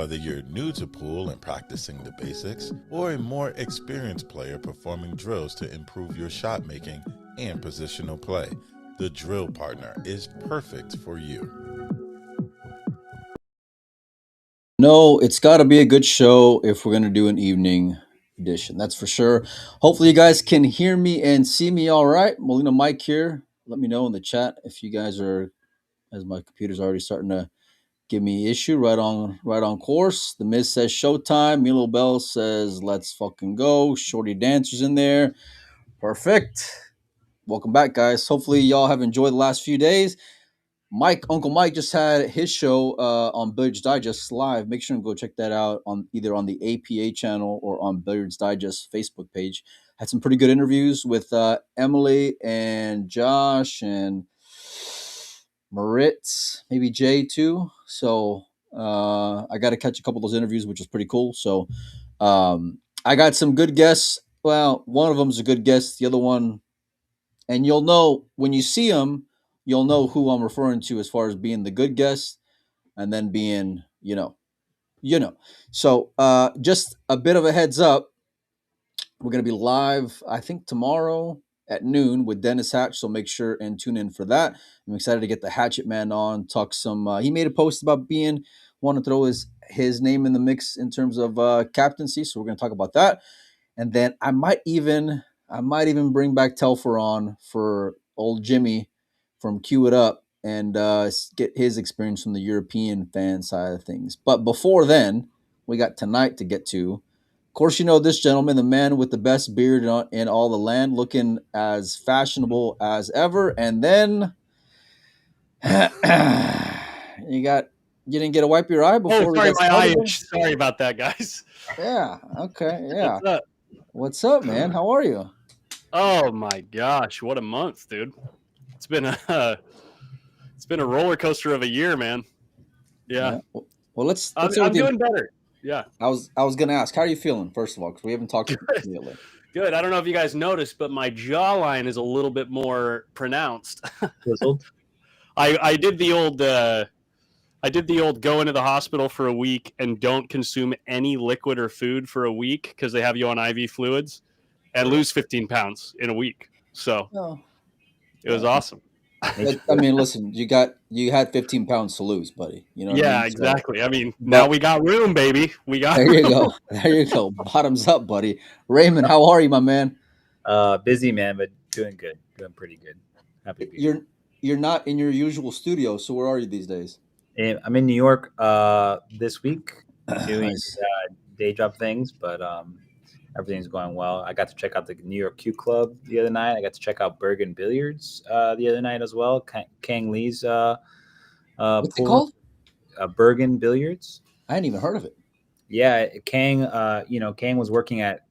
Whether you're new to pool and practicing the basics, or a more experienced player performing drills to improve your shot making and positional play, the Drill Partner is perfect for you. No, it's got to be a good show if we're going to do an evening edition. That's for sure. Hopefully, you guys can hear me and see me all right. Molina Mike here. Let me know in the chat if you guys are, as my computer's already starting to give me issue. Right on course. The Miz says showtime. Milo Bell says let's fucking go. Shorty Dancer's in there. Perfect. Welcome back, guys. Hopefully, y'all have enjoyed the last few days. Uncle Mike just had his show on Billiards Digest live. Make sure and go check that out on either on the APA channel or on Billiards Digest Facebook page. Had some pretty good interviews with Emily and Josh and Moritz, maybe Jay too. So I got to catch a couple of those interviews, which is pretty cool. So I got some good guests. Well, one of them is a good guest. The other one, and you'll know when you see them, you'll know who I'm referring to as far as being the good guest and then being, So just a bit of a heads up. We're going to be live, I think, tomorrow at noon with Dennis Hatch. So make sure and tune in for that. I'm excited to get the Hatchet Man on, talk some. He made a post about wanting to throw his name in the mix in terms of captaincy. So we're going to talk about that. And then I might even bring back Telfer on for old Jimmy from Cue It Up and get his experience from the European fan side of things. But before then, we got tonight to get to. Of course, you know this gentleman, the man with the best beard in all the land, looking as fashionable as ever. And then you didn't get to wipe your eye before we sorry, got my started? eye. Sorry about that, guys. Yeah. Okay. Yeah. What's up? What's up, man? How are you? Oh my gosh, what a month, dude! It's been a roller coaster of a year, man. Yeah. Well, let's. I'm doing better. Yeah. I was gonna ask, how are you feeling first of all, because we haven't talked lately. Good. I don't know if you guys noticed, but my jawline is a little bit more pronounced. I did the old go into the hospital for a week and don't consume any liquid or food for a week because they have you on IV fluids and lose 15 pounds in a week. So it was awesome. I mean, listen, you had 15 pounds to lose, buddy. You know what I mean? Exactly. I mean, now we got room, baby. We got There you go. There you go. Bottoms up, buddy. Raymond, how are you, my man? Busy, man, but doing good. Doing pretty good. Happy to be here. You're not in your usual studio, so where are you these days? I'm in New York this week doing day job things, but everything's going well. I got to check out the New York Q Club the other night. I got to check out Bergen Billiards the other night as well. Kang Lee's what's it called? Bergen Billiards. I hadn't even heard of it. Yeah, Kang. Kang was working at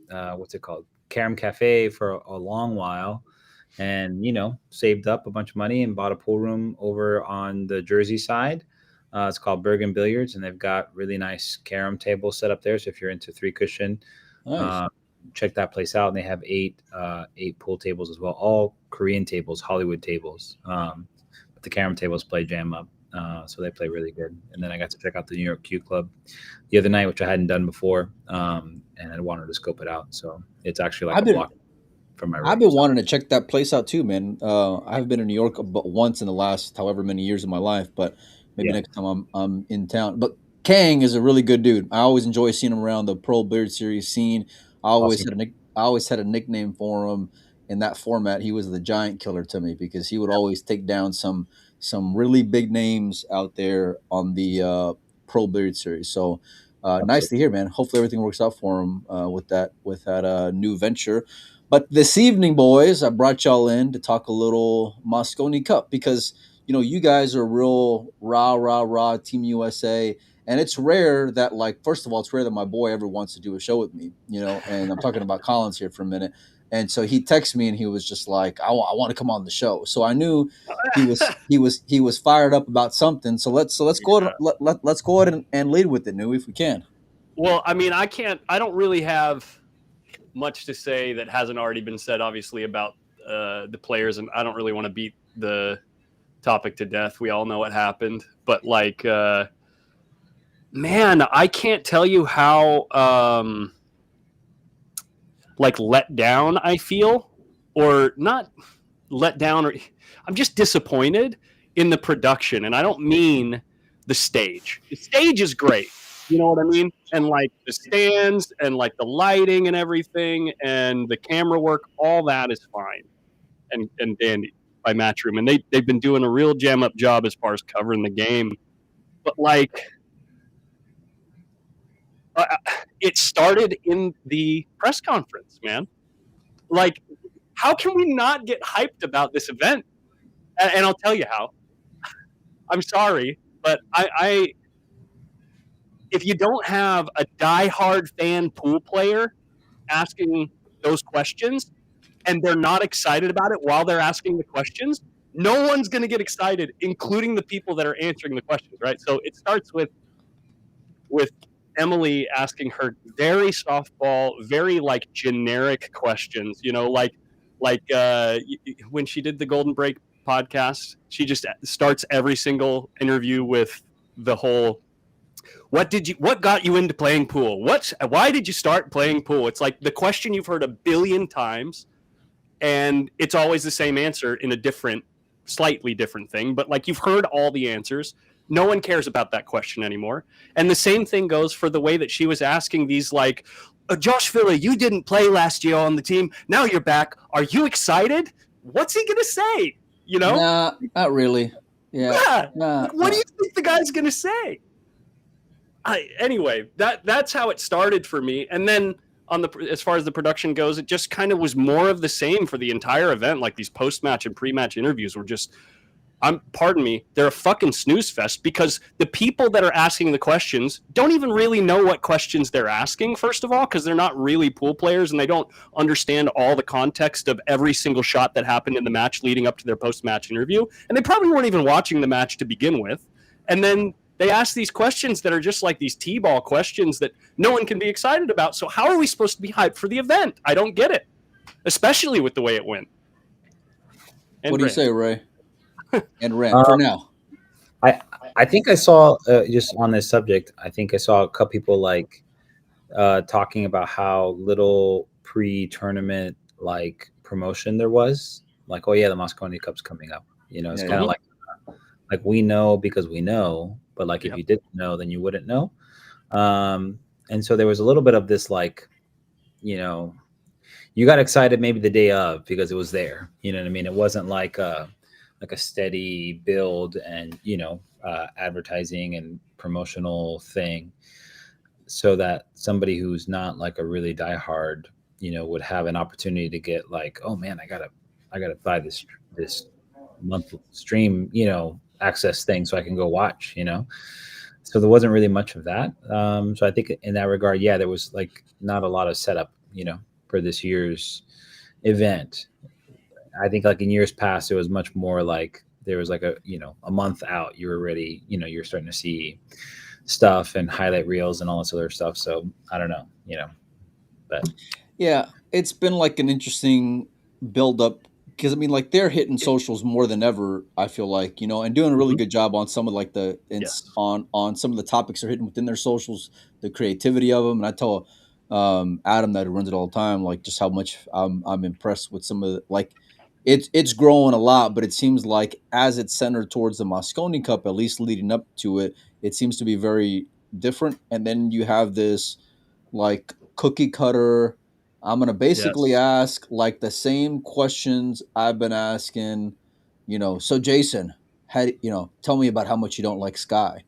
what's it called, Karam Cafe for a long while, and saved up a bunch of money and bought a pool room over on the Jersey side. It's called Bergen Billiards, and they've got really nice carom tables set up there. So if you're into 3-cushion, nice. Check that place out. And they have eight pool tables as well, all Korean tables, Hollywood tables. But the carom tables play jam up, so they play really good. And then I got to check out the New York Q Club the other night, which I hadn't done before, and I wanted to scope it out. So it's actually like a block from my room. I've been wanting to check that place out too, man. I've been in New York but once in the last however many years of my life, but maybe next time I'm in town. But Kang is a really good dude. I always enjoy seeing him around the Pro Billiard Series scene. I always had a nickname for him in that format. He was the giant killer to me because he would always take down some really big names out there on the Pro Billiard Series. So nice to hear, man. Hopefully everything works out for him with that new venture. But this evening, boys, I brought y'all in to talk a little Mosconi Cup because you guys are real rah Team USA, and it's rare that, like, first of all, it's rare that my boy ever wants to do a show with me, and I'm talking about Collins here for a minute. And so he texted me and he was just like, I want to come on the show. So I knew he was fired up about something. So let's go ahead and lead with it, New, if we can. Well, I mean, I don't really have much to say that hasn't already been said, obviously, about the players, and I don't really want to beat the topic to death. We all know what happened, but Man, I can't tell you how like let down I feel, or not let down, or I'm just disappointed in the production. And I don't mean the stage. The stage is great. You know what I mean? And like the stands and like the lighting and everything and the camera work, all that is fine and dandy by Matchroom. And they've been doing a real jam up job as far as covering the game. But like it started in the press conference, man. Like, how can we not get hyped about this event? And I'll tell you how. I'm sorry, but I if you don't have a diehard fan pool player asking those questions and they're not excited about it while they're asking the questions, no one's going to get excited, including the people that are answering the questions, right? So it starts with Emily asking her very softball, very like generic questions, you know, like when she did the Golden Break podcast, she just starts every single interview with the whole what got you into playing pool? Why did you start playing pool? It's like the question you've heard a billion times, and it's always the same answer in a slightly different thing, but like you've heard all the answers. No one cares about that question anymore. And the same thing goes for the way that she was asking these like, Josh Philly, you didn't play last year on the team. Now you're back. Are you excited? What's he going to say? You know? Nah, not really. Yeah. What do you think the guy's going to say? Anyway, that's how it started for me. And then as far as the production goes, it just kind of was more of the same for the entire event. Like these post-match and pre-match interviews were just, pardon me, they're a fucking snooze fest because the people that are asking the questions don't even really know what questions they're asking, first of all, because they're not really pool players and they don't understand all the context of every single shot that happened in the match leading up to their post-match interview. And they probably weren't even watching the match to begin with. And then they ask these questions that are just like these T-ball questions that no one can be excited about. So how are we supposed to be hyped for the event? I don't get it, especially with the way it went. And what do you say, Ray? And rant for now. I think I saw just on this subject. I think I saw a couple people like talking about how little pre-tournament like promotion there was. Like, oh yeah, the Moscone Cup's coming up. You know, it's kind of like we know because we know, but like if you didn't know, then you wouldn't know. And so there was a little bit of this like, you know, you got excited maybe the day of because it was there. You know what I mean? It wasn't like a steady build and, you know, advertising and promotional thing so that somebody who's not like a really diehard, you know, would have an opportunity to get like, oh man, I gotta buy this month stream, you know, access thing so I can go watch, you know. So there wasn't really much of that. So I think in that regard, yeah, there was like not a lot of setup, you know, for this year's event. I think like in years past, it was much more like there was like a month out, you were ready, you know, you're starting to see stuff and highlight reels and all this other stuff. So I don't know, you know, but yeah, it's been like an interesting build up because I mean, like they're hitting socials more than ever. I feel like, you know, and doing a really good job on some of like on some of the topics they're hitting within their socials, the creativity of them. And I tell Adam that runs it all the time, like just how much I'm impressed with some of the, like it's growing a lot, but it seems like as it's centered towards the Moscone Cup, at least leading up to it, it seems to be very different. And then you have this like cookie cutter. I'm going to basically ask like the same questions I've been asking, you know, so Jason, tell me about how much you don't like Sky.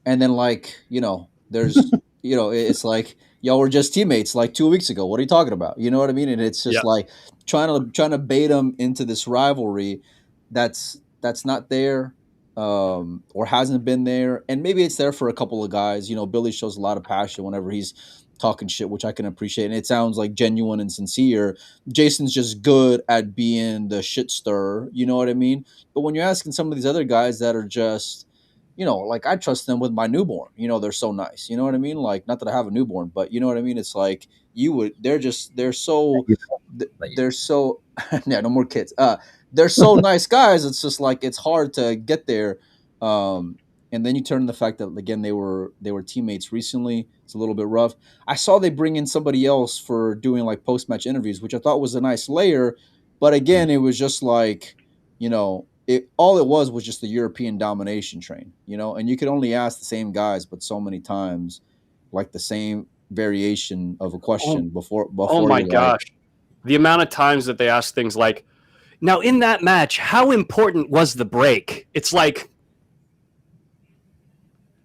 And then like, you know, there's, you know, it's like, y'all were just teammates like 2 weeks ago. What are you talking about? You know what I mean? And it's just like trying to bait them into this rivalry that's not there or hasn't been there. And maybe it's there for a couple of guys. You know, Billy shows a lot of passion whenever he's talking shit, which I can appreciate. And it sounds like genuine and sincere. Jason's just good at being the shit stirrer. You know what I mean? But when you're asking some of these other guys that are just, you know, like I trust them with my newborn. You know, they're so nice. You know what I mean? Like, not that I have a newborn, but you know what I mean? It's like they're so yeah, no more kids. They're so nice guys. It's just like, it's hard to get there. And and then you turn to the fact that again they were teammates recently. It's a little bit rough. I saw they bring in somebody else for doing like post match interviews, which I thought was a nice layer. But again, it was just like, it was just the European domination train, and you could only ask the same guys, but so many times, like the same variation of a question before. Oh my gosh, the amount of times that they ask things like, "Now in that match, how important was the break?" It's like,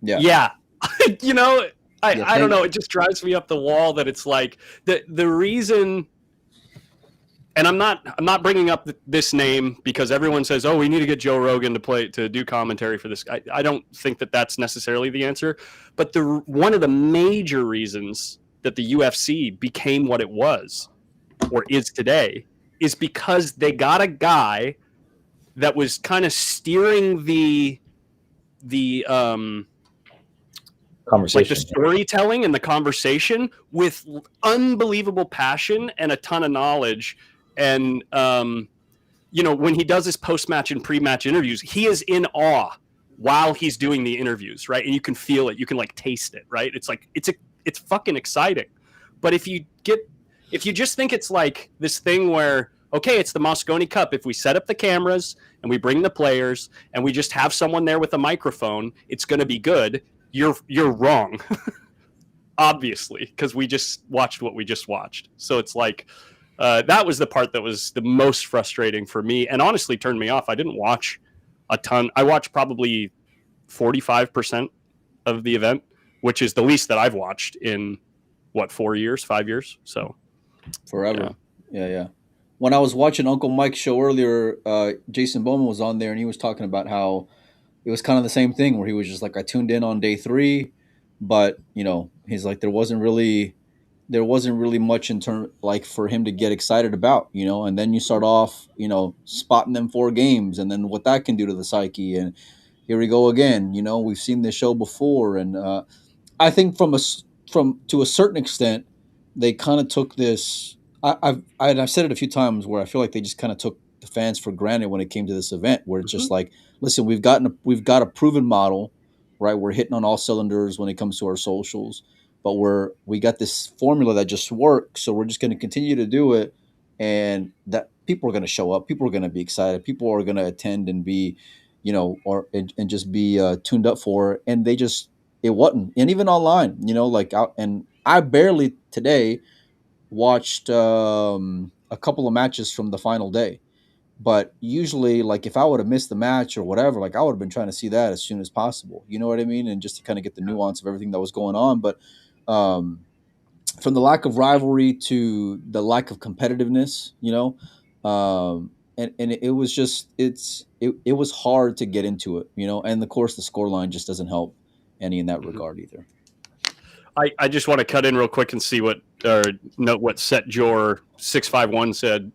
yeah. I don't know. It just drives me up the wall that it's like the reason. And I'm not bringing up this name because everyone says, "Oh, we need to get Joe Rogan to do commentary for this." I don't think that that's necessarily the answer, but one of the major reasons that the UFC became what it was or is today is because they got a guy that was kind of steering the conversation, like the storytelling and the conversation with unbelievable passion and a ton of knowledge. And, when he does his post-match and pre-match interviews, he is in awe while he's doing the interviews, right? And you can feel it. You can like taste it, right? It's like, it's fucking exciting. But if you just think it's like this thing where, okay, it's the Mosconi Cup. If we set up the cameras and we bring the players and we just have someone there with a microphone, it's going to be good. You're wrong, obviously, because we just watched what we just watched. So it's like, that was the part that was the most frustrating for me and honestly turned me off. I didn't watch a ton. I watched probably 45% of the event, which is the least that I've watched in 5 years. So forever. Yeah. When I was watching Uncle Mike's show earlier, Jason Bowman was on there and he was talking about how it was kind of the same thing where he was just like, I tuned in on day 3, but he's like, there wasn't really much in term like for him to get excited about, and then you start off, spotting them 4 games and then what that can do to the psyche. And here we go again, we've seen this show before. And I think to a certain extent, they kind of took this, I've said it a few times where I feel like they just kind of took the fans for granted when it came to this event, where it's just like, listen, we've got a proven model, right? We're hitting on all cylinders when it comes to our socials. But we got this formula that just works, so we're just going to continue to do it, and that people are going to show up, people are going to be excited, people are going to attend and be, and just be tuned up for it. And it wasn't, and even online, like out. And I barely today watched a couple of matches from the final day, but usually, like if I would have missed the match or whatever, like I would have been trying to see that as soon as possible. You know what I mean? And just to kind of get the nuance of everything that was going on, but. From the lack of rivalry to the lack of competitiveness, and it was just it was hard to get into it, and of course the scoreline just doesn't help any in that regard either. I just want to cut in real quick and see note what Set Jor 651 said.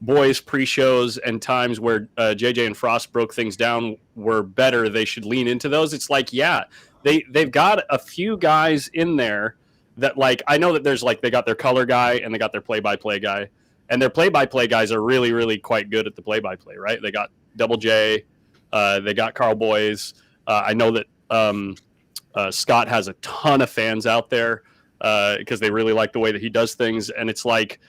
Boys pre-shows and times where JJ and Frost broke things down were better. They should lean into those. It's like, yeah. They've got a few guys in there that, like, I know that there's like they got their color guy and they got their play-by-play guy, and their play-by-play guys are really, really quite good at the play-by-play, right? They got Double J, they got Carl Boys. I know that Scott has a ton of fans out there because they really like the way that he does things, and it's like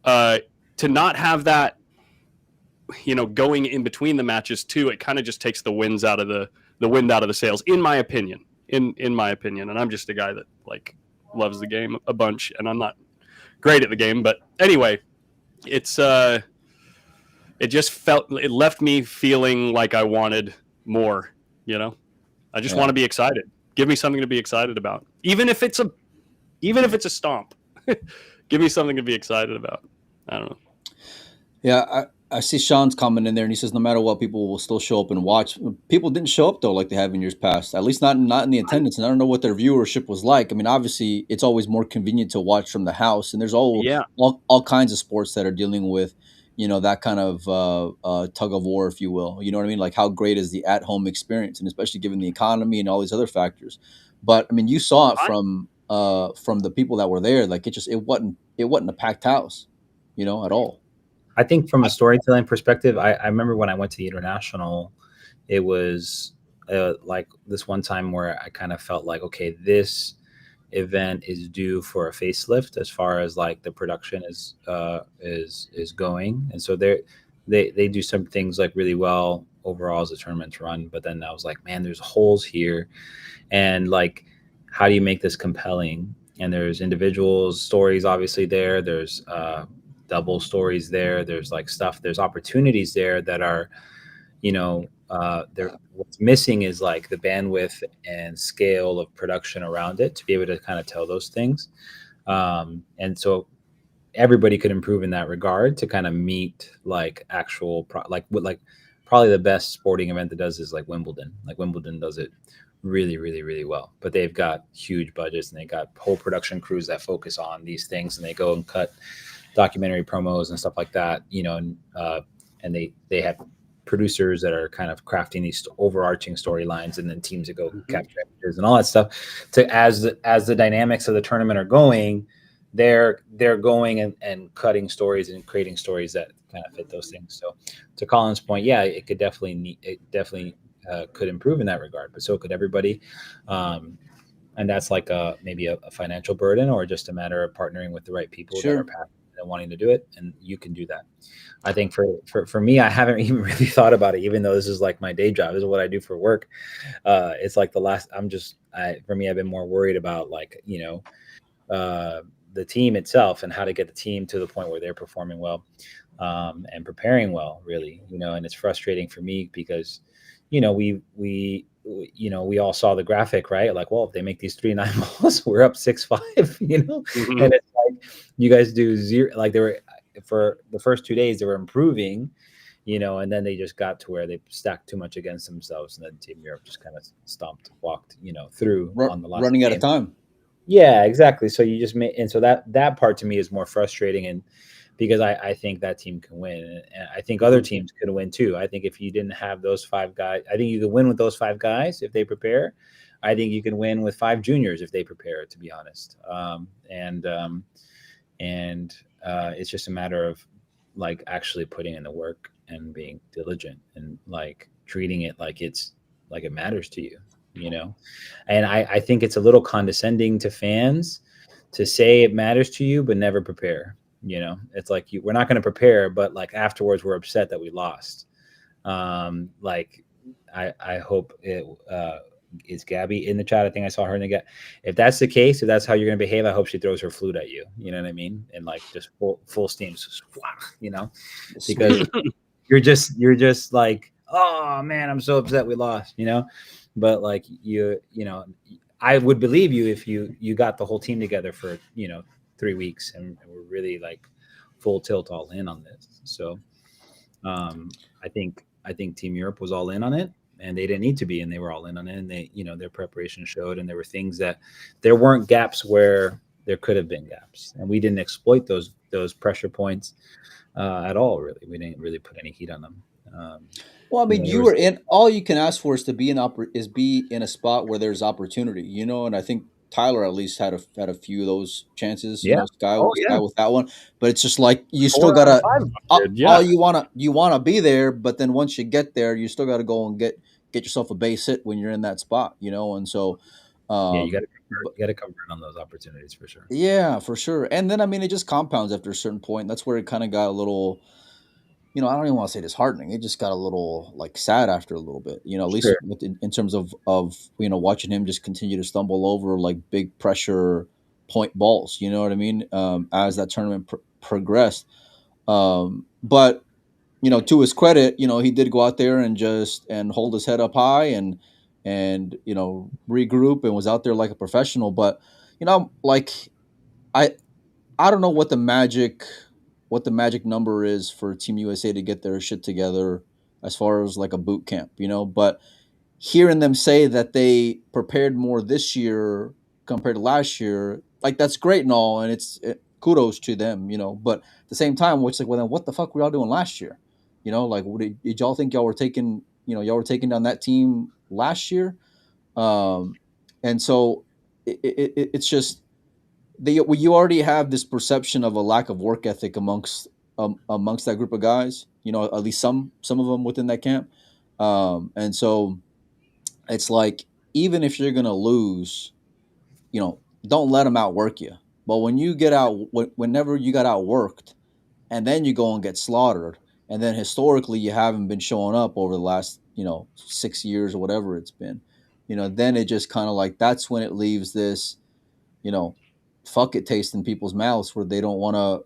to not have that, going in between the matches too. It kind of just takes the wind out of the sails, in my opinion. In my opinion, and I'm just a guy that like loves the game a bunch, and I'm not great at the game, but anyway, it left me feeling like I wanted more. I just want to be excited. Give me something to be excited about, even if it's a stomp. Give me something to be excited about. I don't know. Yeah, I see Sean's comment in there, and he says no matter what, people will still show up and watch. People didn't show up though, like they have in years past. At least not in the attendance. And I don't know what their viewership was like. I mean, obviously, it's always more convenient to watch from the house, and there's all kinds of sports that are dealing with, that kind of tug of war, if you will. You know what I mean? Like, how great is the at-home experience, and especially given the economy and all these other factors. But I mean, you saw it from the people that were there. Like, it wasn't a packed house, at all. I think from a storytelling perspective, I remember when I went to the International, it was like this one time where I kind of felt like, okay, this event is due for a facelift as far as like the production is going, and so they do some things like really well overall as the tournament's run. But then I was like, man, there's holes here, and like, how do you make this compelling? And there's individuals stories obviously there. There's double stories there. There's like stuff. There's opportunities there that are, there. What's missing is like the bandwidth and scale of production around it to be able to kind of tell those things. And so everybody could improve in that regard to kind of meet like actual like probably the best sporting event that does is like Wimbledon. Like Wimbledon does it really, really, really well. But they've got huge budgets and they got whole production crews that focus on these things, and they go and cut documentary promos and stuff like that, and they have producers that are kind of crafting these overarching storylines, and then teams that go capture images and all that stuff. To as the dynamics of the tournament are going, they're going and cutting stories and creating stories that kind of fit those things. So to Colin's point, yeah, it definitely could improve in that regard, but so could everybody. And that's like maybe a financial burden, or just a matter of partnering with the right people that are passionate and wanting to do it, and you can do that. I think for me, I haven't even really thought about it, even though this is like my day job. This is what I do for work. It's like for me, I've been more worried about like, the team itself and how to get the team to the point where they're performing well, and preparing well, really, and it's frustrating for me because, we all saw the graphic, right? Like, well, if they make these 3-9 balls, we're up 6-5, Mm-hmm. And it's like, you guys do zero, like they were, for the first 2 days, they were improving, and then they just got to where they stacked too much against themselves. And then Team Europe just kind of walked, through on the last running game. Out of time. Yeah, exactly. So you just and so that part to me is more frustrating, and because I think that team can win, and I think other teams could win too. I think if you didn't have those 5 guys, I think you could win with those 5 guys if they prepare. I think you can win with 5 juniors if they prepare, to be honest. It's just a matter of like actually putting in the work and being diligent and like treating it like it matters to you. And I think it's a little condescending to fans to say it matters to you but never prepare. It's like, we're not going to prepare, but like afterwards we're upset that we lost. Like I hope it is Gabby in the chat. I think I saw her in the if that's the case, if that's how you're going to behave, I hope she throws her flute at you. You know what I mean? And like just full steam, because you're just like, oh man, I'm so upset we lost, but like I would believe you if you got the whole team together for 3 weeks and we're really like full tilt all in on this. So I think Team Europe was all in on it, and they didn't need to be, and they were all in on it, and they their preparation showed, and there were things that there weren't gaps where there could have been gaps, and we didn't exploit those pressure points at all. Really, we didn't really put any heat on them. Well, I mean, you were in. All you can ask for is to be in a spot where there's opportunity, and I think Tyler at least had a few of those chances. Yeah. Sky with that one, but it's just like you still gotta. All you wanna be there, but then once you get there, you still gotta go and get yourself a base hit when you're in that spot, and so. You got to convert on those opportunities for sure. Yeah, for sure. And then I mean, it just compounds after a certain point. That's where it kind of got a little. I don't even want to say disheartening. It just got a little like sad after a little bit, at least in terms of watching him just continue to stumble over like big pressure point balls. You know what I mean? As that tournament progressed, but to his credit, he did go out there and hold his head up high and regroup and was out there like a professional. But like I don't know what the magic number is for Team USA to get their shit together as far as like a boot camp, but hearing them say that they prepared more this year compared to last year, like that's great and all, and kudos to them, but at the same time, it's like, well, then what the fuck were y'all doing last year? Like, did y'all think y'all were taking down that team last year? And so it's just, you already have this perception of a lack of work ethic amongst that group of guys. At least some of them within that camp, and so it's like, even if you're gonna lose, don't let them outwork you. But when you get out, whenever you got outworked, and then you go and get slaughtered, and then historically you haven't been showing up over the last 6 years or whatever it's been, then it just kind of like, that's when it leaves this you know fuck it taste in people's mouths, where they don't want to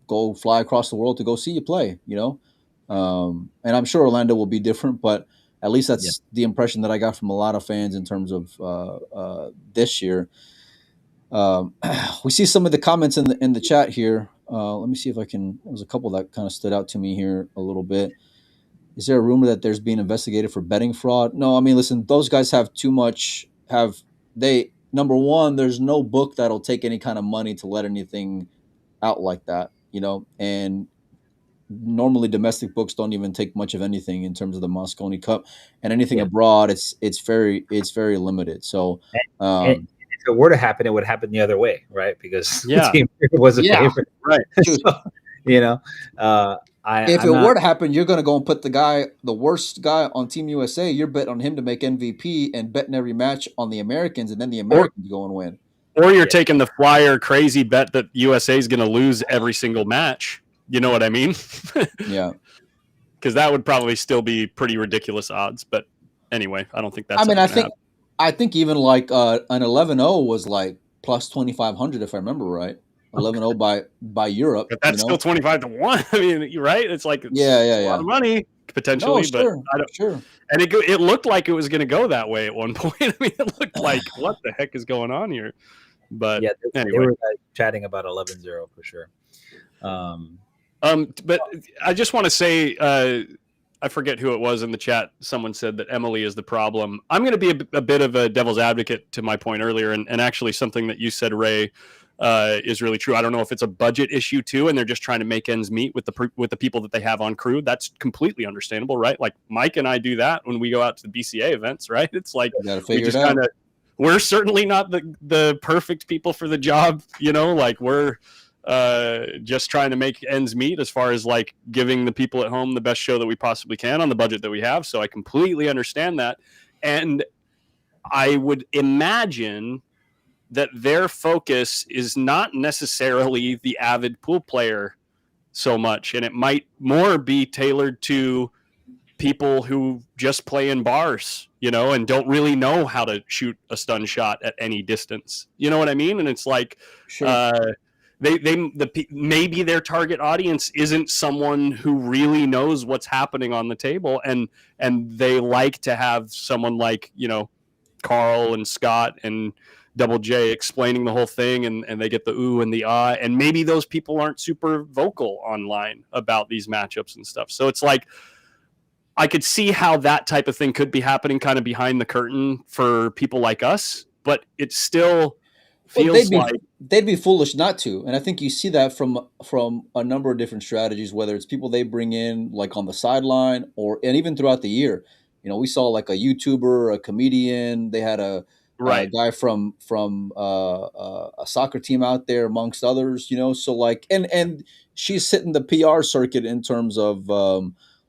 go fly across the world to go see you play. And I'm sure Orlando will be different, but at least Yeah. that's the impression that I got from a lot of fans in terms of this year. We see some of the comments in the chat here. Let me see if I can. There's a couple that kind of stood out to me here a little bit. Is there a rumor that there's being investigated for betting fraud? No, I mean, listen, those guys have too much. Number one, there's no book that'll take any kind of money to let anything out like that, and normally domestic books don't even take much of anything in terms of the Moscone Cup, and anything abroad, it's very limited. So, and if it were to happen, it would happen the other way, right? Because the team was a favorite, right? So, if it were to happen, you're going to go and put the worst guy on Team USA. You're betting on him to make MVP and betting every match on the Americans, and then the Americans go and win. Or you're taking the flyer crazy bet that USA is going to lose every single match. You know what I mean? Yeah. Because that would probably still be pretty ridiculous odds. But anyway, I don't think that's. I think even like an 11-0 was like plus 2,500 if I remember right. 11-0 by Europe. But that's still 25-1. I mean, you're right. It's like a lot of money potentially, but I don't. Sure. And it looked like it was going to go that way at one point. I mean, it looked like what the heck is going on here? But anyway, they were chatting about 11-0 for sure. But I just want to say, I forget who it was in the chat. Someone said that Emily is the problem. I'm going to be a bit of a devil's advocate to my point earlier, and actually something that you said, Ray, is really true. I don't know if it's a budget issue too, and they're just trying to make ends meet with the people that they have on crew. That's completely understandable, right? Like Mike and I do that when we go out to the BCA events, right? It's like we just kind of, we're certainly not the perfect people for the job, like we're just trying to make ends meet as far as like giving the people at home the best show that we possibly can on the budget that we have. So I completely understand that. And I would imagine that their focus is not necessarily the avid pool player so much. And it might more be tailored to people who just play in bars, and don't really know how to shoot a stun shot at any distance. You know what I mean? And it's like, sure. Maybe their target audience isn't someone who really knows what's happening on the table, and they like to have someone like Carl and Scott and Double J explaining the whole thing, and they get the ooh and the ah, and maybe those people aren't super vocal online about these matchups and stuff. So it's like I could see how that type of thing could be happening kind of behind the curtain for people like us, but it still feels they'd be foolish not to. And I think you see that from a number of different strategies, whether it's people they bring in like on the sideline and even throughout the year. We saw like a YouTuber, a comedian. They had a guy from a soccer team out there amongst others. So like and she's hitting the PR circuit in terms of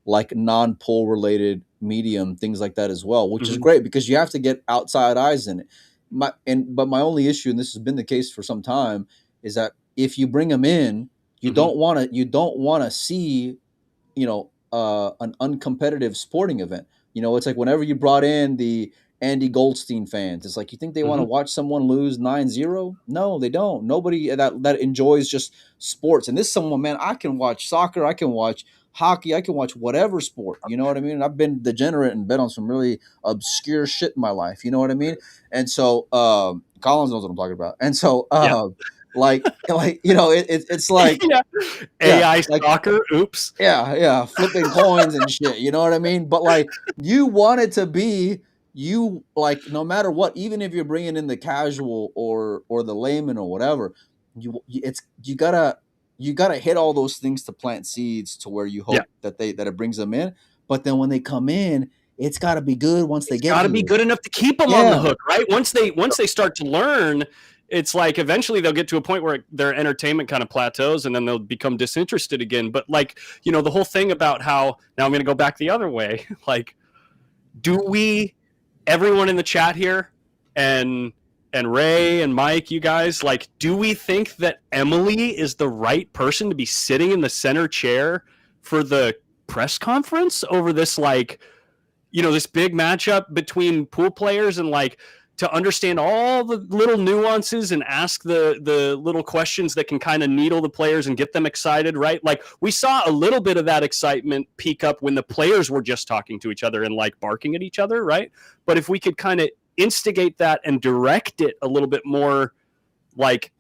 like non-poll related medium, things like that as well, which is great because you have to get outside eyes in it. But my only issue, and this has been the case for some time, is that if you bring them in, you don't want to see, an uncompetitive sporting event. It's like whenever you brought in the Andy Goldstein fans, it's like, you think they want to watch someone lose 9-0? No, they don't. Nobody that enjoys just sports. And this is someone, man, I can watch soccer, I can watch hockey, I can watch whatever sport. You know what I mean? I've been degenerate and bet on some really obscure shit in my life. You know what I mean? And so Collins knows what I'm talking about. And so it's like AI soccer. Oops. Yeah, flipping coins and shit. You know what I mean? But like, you want it to be no matter what, even if you're bringing in the casual or the layman or whatever, you gotta hit all those things to plant seeds to where you hope that it brings them in. But then when they come in, it's got to be good once they get. Got to be good enough to keep them on the hook, right? Once they start to learn, it's like eventually they'll get to a point where their entertainment kind of plateaus, and then they'll become disinterested again. But like, the whole thing about how, now I'm going to go back the other way. Like, do we everyone in the chat here and Ray and Mike, you guys, like, do we think that Emily is the right person to be sitting in the center chair for the press conference over this, like, you know, this big matchup between pool players, and like to understand all the little nuances and ask the little questions that can kind of needle the players and get them excited, right? Like, we saw a little bit of that excitement peak up when the players were just talking to each other and like barking at each other, right? But if we could kind of instigate that and direct it a little bit more, like,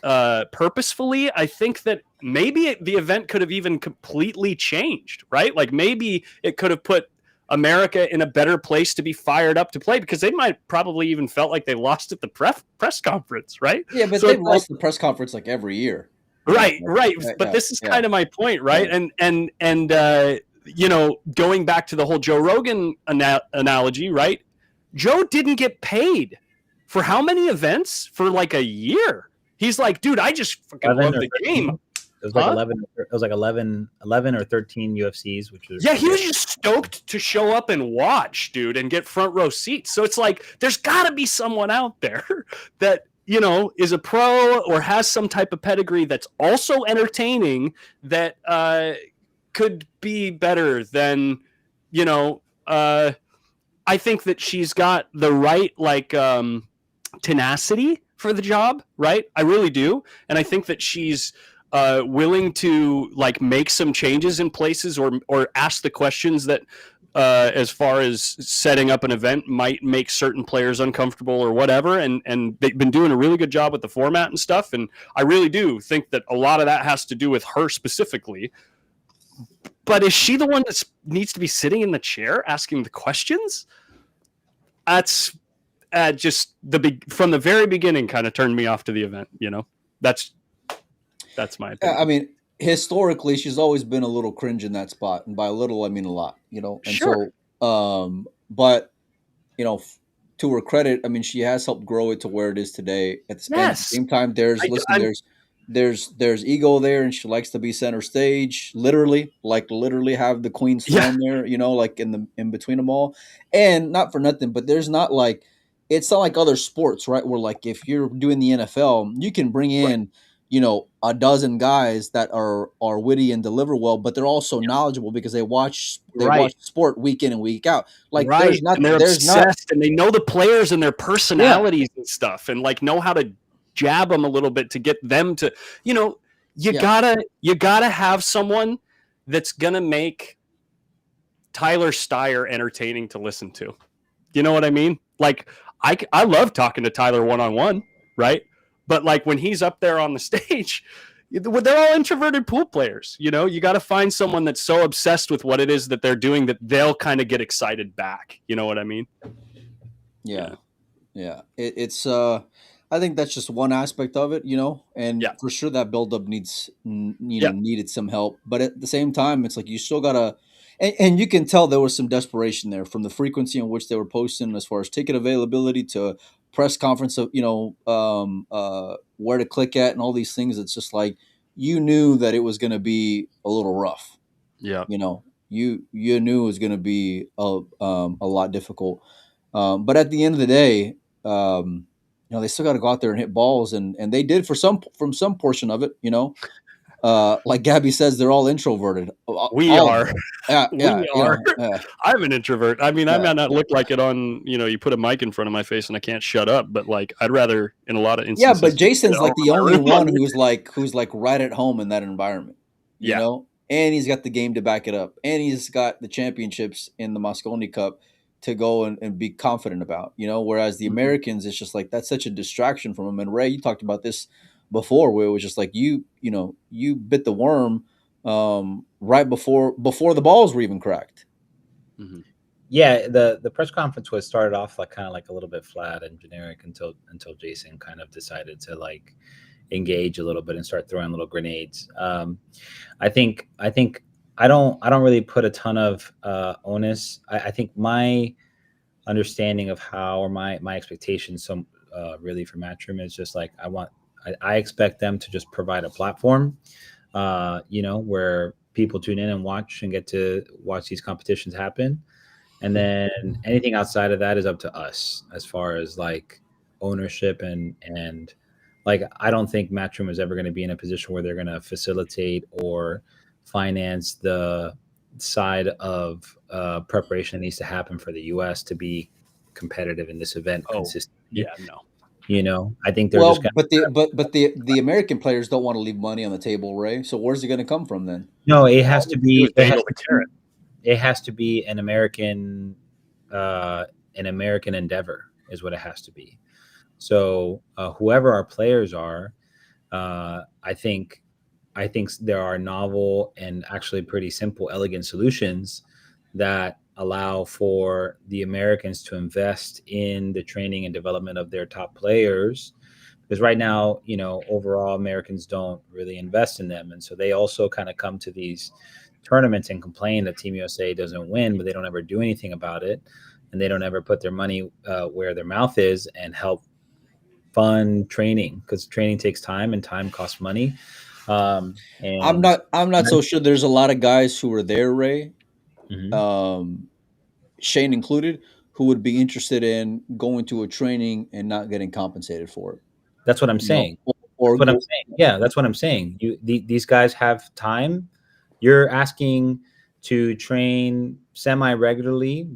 purposefully, I think that maybe the event could have even completely changed, right? Like, maybe it could have put America in a better place to be fired up to play, because they might probably even felt like they lost at the press conference, right? Yeah, but so they've lost the press conference like every year. Right. But this is kind of my point, right? Yeah. And you know, going back to the whole Joe Rogan analogy, right? Joe didn't get paid for how many events for like a year. He's like, dude, I just fucking love the game. It was like 11. It was like 11 or 13 UFCs, which was he was just stoked to show up and watch, dude, and get front row seats. So it's like there's got to be someone out there that, you know, is a pro or has some type of pedigree that's also entertaining, that could be better than, you know. I think that she's got the right, like, tenacity for the job, right? I really do, and I think that she's willing to, like, make some changes in places or ask the questions that as far as setting up an event might make certain players uncomfortable or whatever, and they've been doing a really good job with the format and stuff, and I really do think that a lot of that has to do with her specifically. But is she the one that needs to be sitting in the chair asking the questions? That's just from the very beginning kind of turned me off to the event, you know. That's my opinion. I mean, historically, she's always been a little cringe in that spot, and by a little, I mean a lot, you know. And sure. So, but, you know, to her credit, I mean, she has helped grow it to where it is today. At the same time, there's ego there, and she likes to be center stage, literally have the queen's throne there, you know, like in between them all. And not for nothing, but there's not like, it's not like other sports, right? Where, like, if you're doing the NFL, you can bring in, you know, a dozen guys that are witty and deliver well, but they're also knowledgeable because they watch sport week in and week out. Like, there's not, and they're obsessed, and they know the players and their personalities and stuff, and like know how to jab them a little bit to get them to, you know, you gotta have someone that's gonna make Tyler Steyer entertaining to listen to. You know what I mean? Like, I love talking to Tyler one-on-one, right? But like when he's up there on the stage, they're all introverted pool players. You know, you got to find someone that's so obsessed with what it is that they're doing that they'll kind of get excited back. You know what I mean? Yeah. It's I think that's just one aspect of it, you know, and for sure that buildup needed some help. But at the same time, it's like you still gotta, and you can tell there was some desperation there from the frequency in which they were posting, as far as ticket availability to press conference of, you know, where to click at and all these things. It's just like you knew that it was going to be a little rough. Yeah, you know, you knew it was going to be a lot difficult. But at the end of the day, you know, they still got to go out there and hit balls, and they did from some portion of it, you know. Like Gabby says, they're all introverted. We are. Yeah. I'm an introvert. I mean, I might not look like it on, you know, you put a mic in front of my face and I can't shut up, but like, I'd rather in a lot of instances. Yeah, but Jason's like the only one who's like right at home in that environment, you know, and he's got the game to back it up, and he's got the championships in the Moscone Cup to go and be confident about, you know, whereas the Americans, it's just like, that's such a distraction from them. And Ray, you talked about this before, where it was just like you bit the worm right before the balls were even cracked. Mm-hmm. Yeah, the press conference was started off like kind of like a little bit flat and generic until Jason kind of decided to like engage a little bit and start throwing little grenades. I think I don't really put a ton of onus. I think my understanding of how, or my expectations really for Matchroom is just like, I expect them to just provide a platform, you know, where people tune in and watch and get to watch these competitions happen. And then anything outside of that is up to us as far as like ownership and like, I don't think Matchroom is ever going to be in a position where they're going to facilitate or finance the side of preparation that needs to happen for the U.S. to be competitive in this event consistently. Yeah, no. You know, I think they're Well, just but the American players don't want to leave money on the table, Ray. So where's it going to come from then? no. It has to be. Dangle the carrot. It has to be an American endeavor is what it has to be. So whoever our players are, I think there are novel and actually pretty simple, elegant solutions that allow for the Americans to invest in the training and development of their top players. Because right now, you know, overall Americans don't really invest in them. And so they also kind of come to these tournaments and complain that Team USA doesn't win, but they don't ever do anything about it. And they don't ever put their money where their mouth is and help fund training, because training takes time and time costs money. And I'm not so sure. There's a lot of guys who are there, Ray, Shane included, who would be interested in going to a training and not getting compensated for it. That's what I'm saying. That's what I'm saying. Yeah, that's what I'm saying. These guys have time. You're asking to train semi-regularly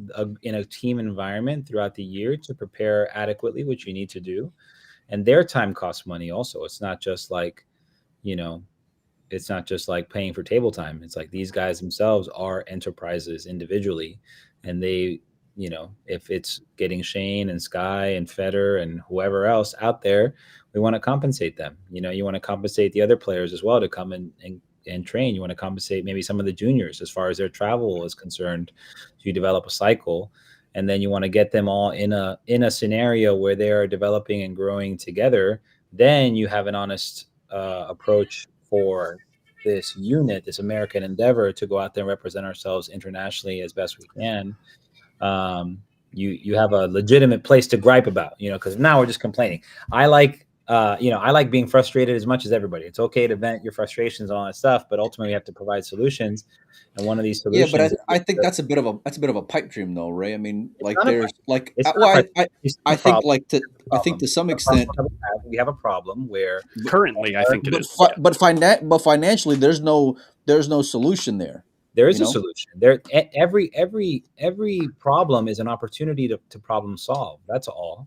in a team environment throughout the year to prepare adequately, which you need to do. And their time costs money also. It's not just like, you know, it's not just like paying for table time. It's like these guys themselves are enterprises individually. And they, you know, if it's getting Shane and Sky and Feder and whoever else out there, we want to compensate them. You know, you want to compensate the other players as well to come and train. You want to compensate maybe some of the juniors as far as their travel is concerned. So you develop a cycle, and then you want to get them all in a scenario where they are developing and growing together. Then you have an honest approach for this unit, this American endeavor, to go out there and represent ourselves internationally as best we can. You have a legitimate place to gripe about, you know, because now we're just complaining. I like being frustrated as much as everybody. It's okay to vent your frustrations and all that stuff, but ultimately we have to provide solutions. And one of these solutions, yeah, but I think that's a bit of a pipe dream, though, Ray. I mean, like there's like, I think to some extent we have a problem where currently I think it is. But financially, there's no solution there. There is a solution. Every problem is an opportunity to problem solve. That's all.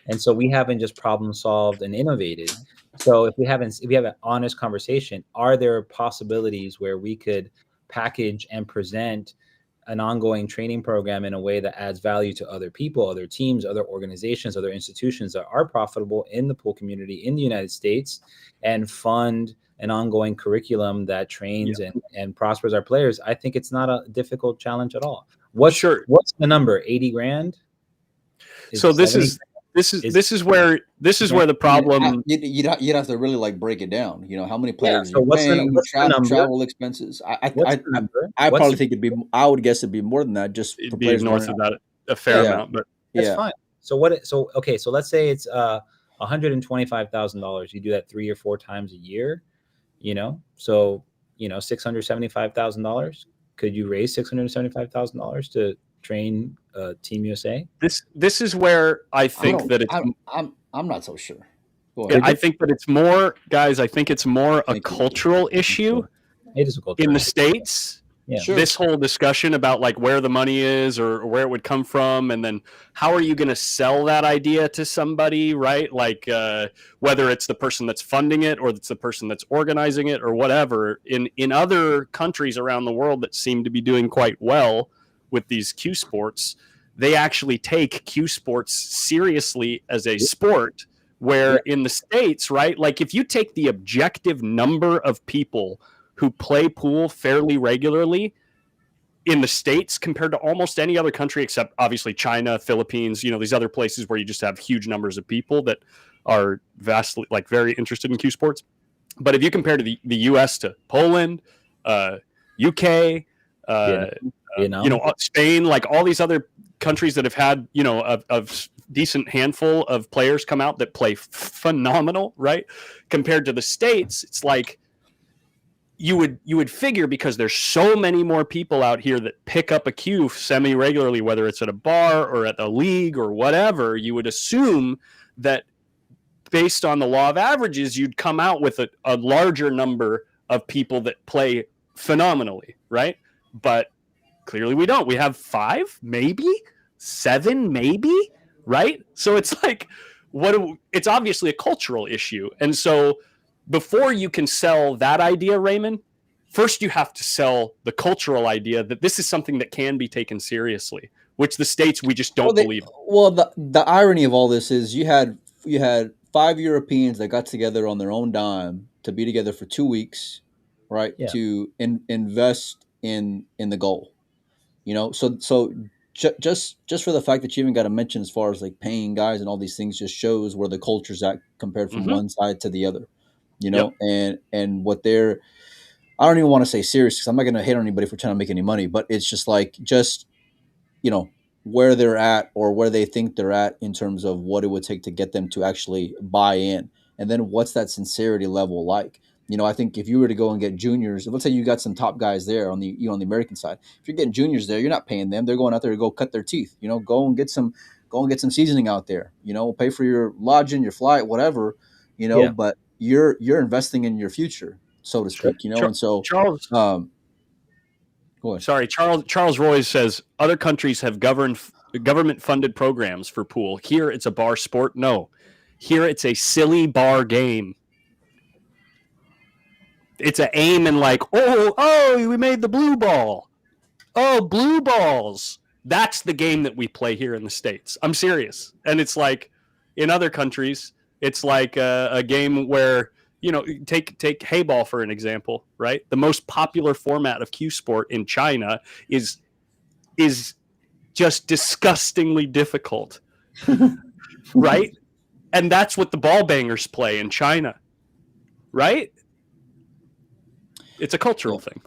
And so we haven't just problem solved and innovated. So if we have an honest conversation, are there possibilities where we could package and present an ongoing training program in a way that adds value to other people, other teams, other organizations, other institutions that are profitable in the pool community in the United States, and fund an ongoing curriculum that trains and prospers our players? I think it's not a difficult challenge at all. What's the number? 80 grand? So this is where the problem. You'd have to really like break it down. You know, how many players so what's paying, the number? travel expenses. I probably think I would guess it'd be more than that. Just it'd be north of that a fair amount, but that's fine. So let's say it's $125,000. You do that 3 or 4 times a year. You know, so $675,000. Could you raise $675,000 to train Team USA? This is where I think that it's. I'm not so sure. I think that it's more, guys. I think it's more a cultural issue. It is a cultural in the States. Yeah. Sure. This whole discussion about like where the money is or where it would come from, and then how are you going to sell that idea to somebody, right? Like whether it's the person that's funding it or it's the person that's organizing it or whatever. In other countries around the world that seem to be doing quite well with these Q sports, they actually take Q sports seriously as a sport, where in the States, right? Like if you take the objective number of people who play pool fairly regularly in the States compared to almost any other country, except obviously China, Philippines, you know, these other places where you just have huge numbers of people that are vastly, like, very interested in Q sports. But if you compare to the US to Poland, UK, you know, Spain, like all these other countries that have had, you know, a decent handful of players come out that play phenomenal, right? Compared to the States, it's like, you would figure, because there's so many more people out here that pick up a cue semi-regularly, whether it's at a bar or at the league or whatever, you would assume that based on the law of averages, you'd come out with a larger number of people that play phenomenally, right? But clearly we don't. We have 5, maybe 7, maybe, right? So it's like, it's obviously a cultural issue. And so before you can sell that idea, Raymond, first you have to sell the cultural idea that this is something that can be taken seriously, which the States, we just don't believe. Well, the irony of all this is you had 5 Europeans that got together on their own dime to be together for 2 weeks, right? Yeah. To invest in the goal, So just for the fact that you even got to mention as far as like paying guys and all these things just shows where the culture's at compared from one side to the other, Yep. and what they're. I don't even want to say serious because I'm not going to hate on anybody for trying to make any money, but it's just like where they're at or where they think they're at in terms of what it would take to get them to actually buy in. And then what's that sincerity level like? I think if you were to go and get juniors, let's say you got some top guys there on the American side. If you're getting juniors there, you're not paying them. They're going out there to go cut their teeth. Go and get some seasoning out there. Pay for your lodging, your flight, whatever. But you're investing in your future, so to speak. And so Charles. Sorry, Charles Roy says other countries have government-funded programs for pool. Here, it's a bar sport. No, here it's a silly bar game. It's an aim and like, oh, we made the blue ball. Oh, blue balls. That's the game that we play here in the States. I'm serious. And it's like in other countries, it's like a game where, take hayball for an example, right? The most popular format of cue sport in China is just disgustingly difficult, right? And that's what the ball bangers play in China, right? It's a cultural thing.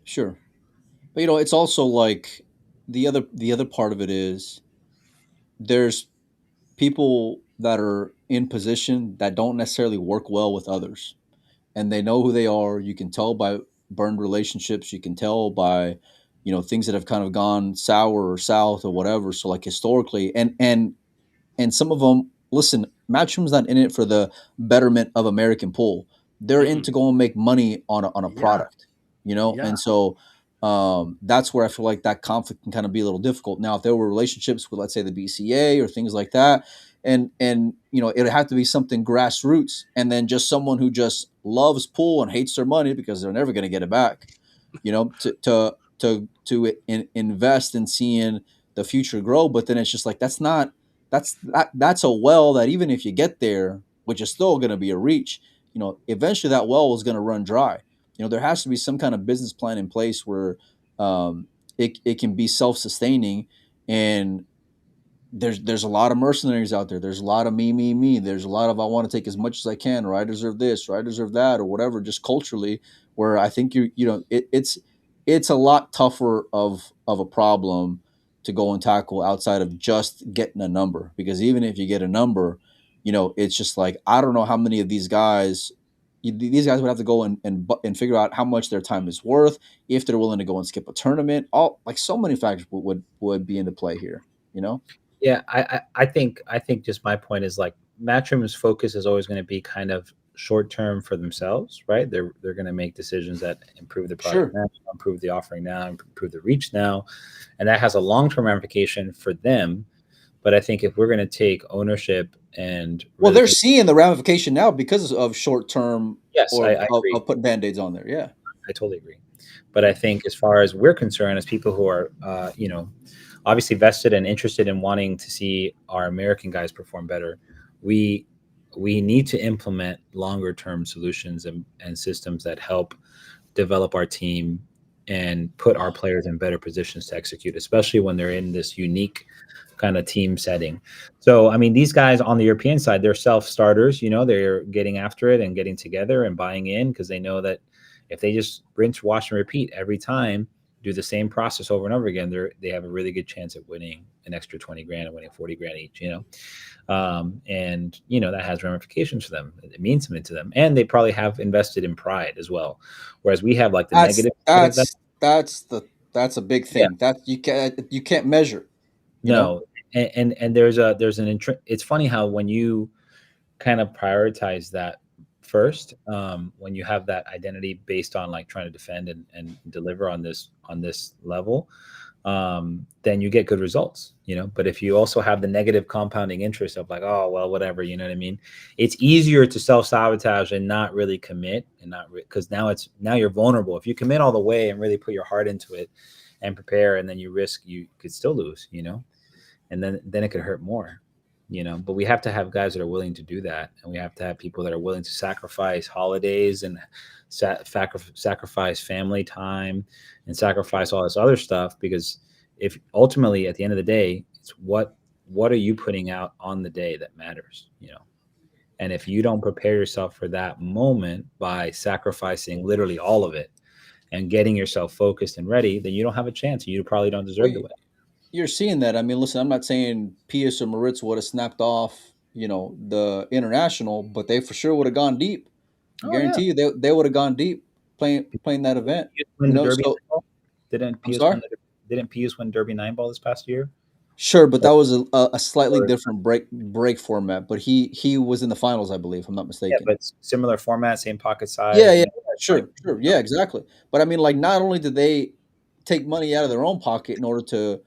Sure. But it's also like the other part of it is there's people that are in position that don't necessarily work well with others, and they know who they are. You can tell by burned relationships. You can tell by things that have kind of gone sour or south or whatever. So like historically, and some of them, listen, Matchroom's not in it for the betterment of American pool. They're in to go and make money on a product, and so that's where I feel like that conflict can kind of be a little difficult. Now, if there were relationships with, let's say, the BCA or things like that, and it would have to be something grassroots, and then just someone who just loves pool and hates their money because they're never going to get it back, to invest in seeing the future grow. But then it's just like that's a well that even if you get there, which is still going to be a reach, eventually that well is going to run dry. There has to be some kind of business plan in place where it can be self-sustaining. And there's a lot of mercenaries out there. There's a lot of me. There's a lot of I want to take as much as I can, or I deserve this, or I deserve that, or whatever. Just culturally, where I think it's a lot tougher of a problem to go and tackle outside of just getting a number. Because even if you get a number, it's just like I don't know how many of these guys would have to go and figure out how much their time is worth, if they're willing to go and skip a tournament. All like so many factors would be into play here, Yeah, I think just my point is like Matchroom's focus is always going to be kind of short term for themselves, right? They're going to make decisions that improve the product now, improve the offering now, improve the reach now, and that has a long term ramification for them. But I think if we're going to take ownership and they're seeing the ramification now because of short term. Yes, I agree. Of putting band-aids on there. Yeah, I totally agree. But I think as far as we're concerned, as people who are, obviously vested and interested in wanting to see our American guys perform better, we need to implement longer term solutions and systems that help develop our team and put our players in better positions to execute, especially when they're in this unique kind of team setting. So, I mean, these guys on the European side, they're self-starters, they're getting after it and getting together and buying in because they know that if they just rinse, wash, and repeat every time, do the same process over and over again, they have a really good chance at winning an extra 20 grand and winning 40 grand each, and that has ramifications for them. It means something to them, and they probably have invested in pride as well. Whereas we have like the negative. That's a big thing. That you can't measure. No, and it's funny how when you kind of prioritize that first, when you have that identity based on like trying to defend and deliver on this level, then you get good results, but if you also have the negative compounding interest of like, oh, well, whatever, you know what I mean? It's easier to self-sabotage and not really commit, and because now you're vulnerable. If you commit all the way and really put your heart into it and prepare, and then you could still lose, and then it could hurt more. But we have to have guys that are willing to do that, and we have to have people that are willing to sacrifice holidays and sacrifice family time and sacrifice all this other stuff, because if ultimately at the end of the day, it's what are you putting out on the day that matters, and if you don't prepare yourself for that moment by sacrificing literally all of it and getting yourself focused and ready, then you don't have a chance. You probably don't deserve to win. You're seeing that. I mean, listen, I'm not saying Pius or Moritz would have snapped off, the international, but they for sure would have gone deep. I guarantee you, they would have gone deep playing that event. Didn't Pius win Derby 9 ball this past year? Sure, but that was a slightly different break format. But he was in the finals, I believe, if I'm not mistaken. Yeah, but similar format, same pocket size. Yeah, sure. Yeah, exactly. But I mean, like, not only did they take money out of their own pocket in order to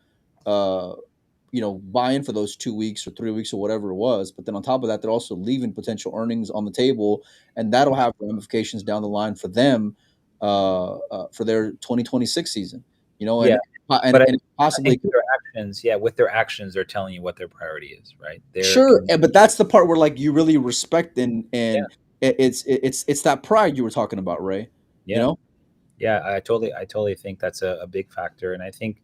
buy in for those 2 weeks or 3 weeks or whatever it was, but then on top of that, they're also leaving potential earnings on the table, and that'll have ramifications down the line for them for their 2026 season. And possibly with their actions, they're telling you what their priority is, right? But that's the part where like you really respect and it's that pride you were talking about, Ray. Yeah. Yeah, I totally think that's a big factor, and I think.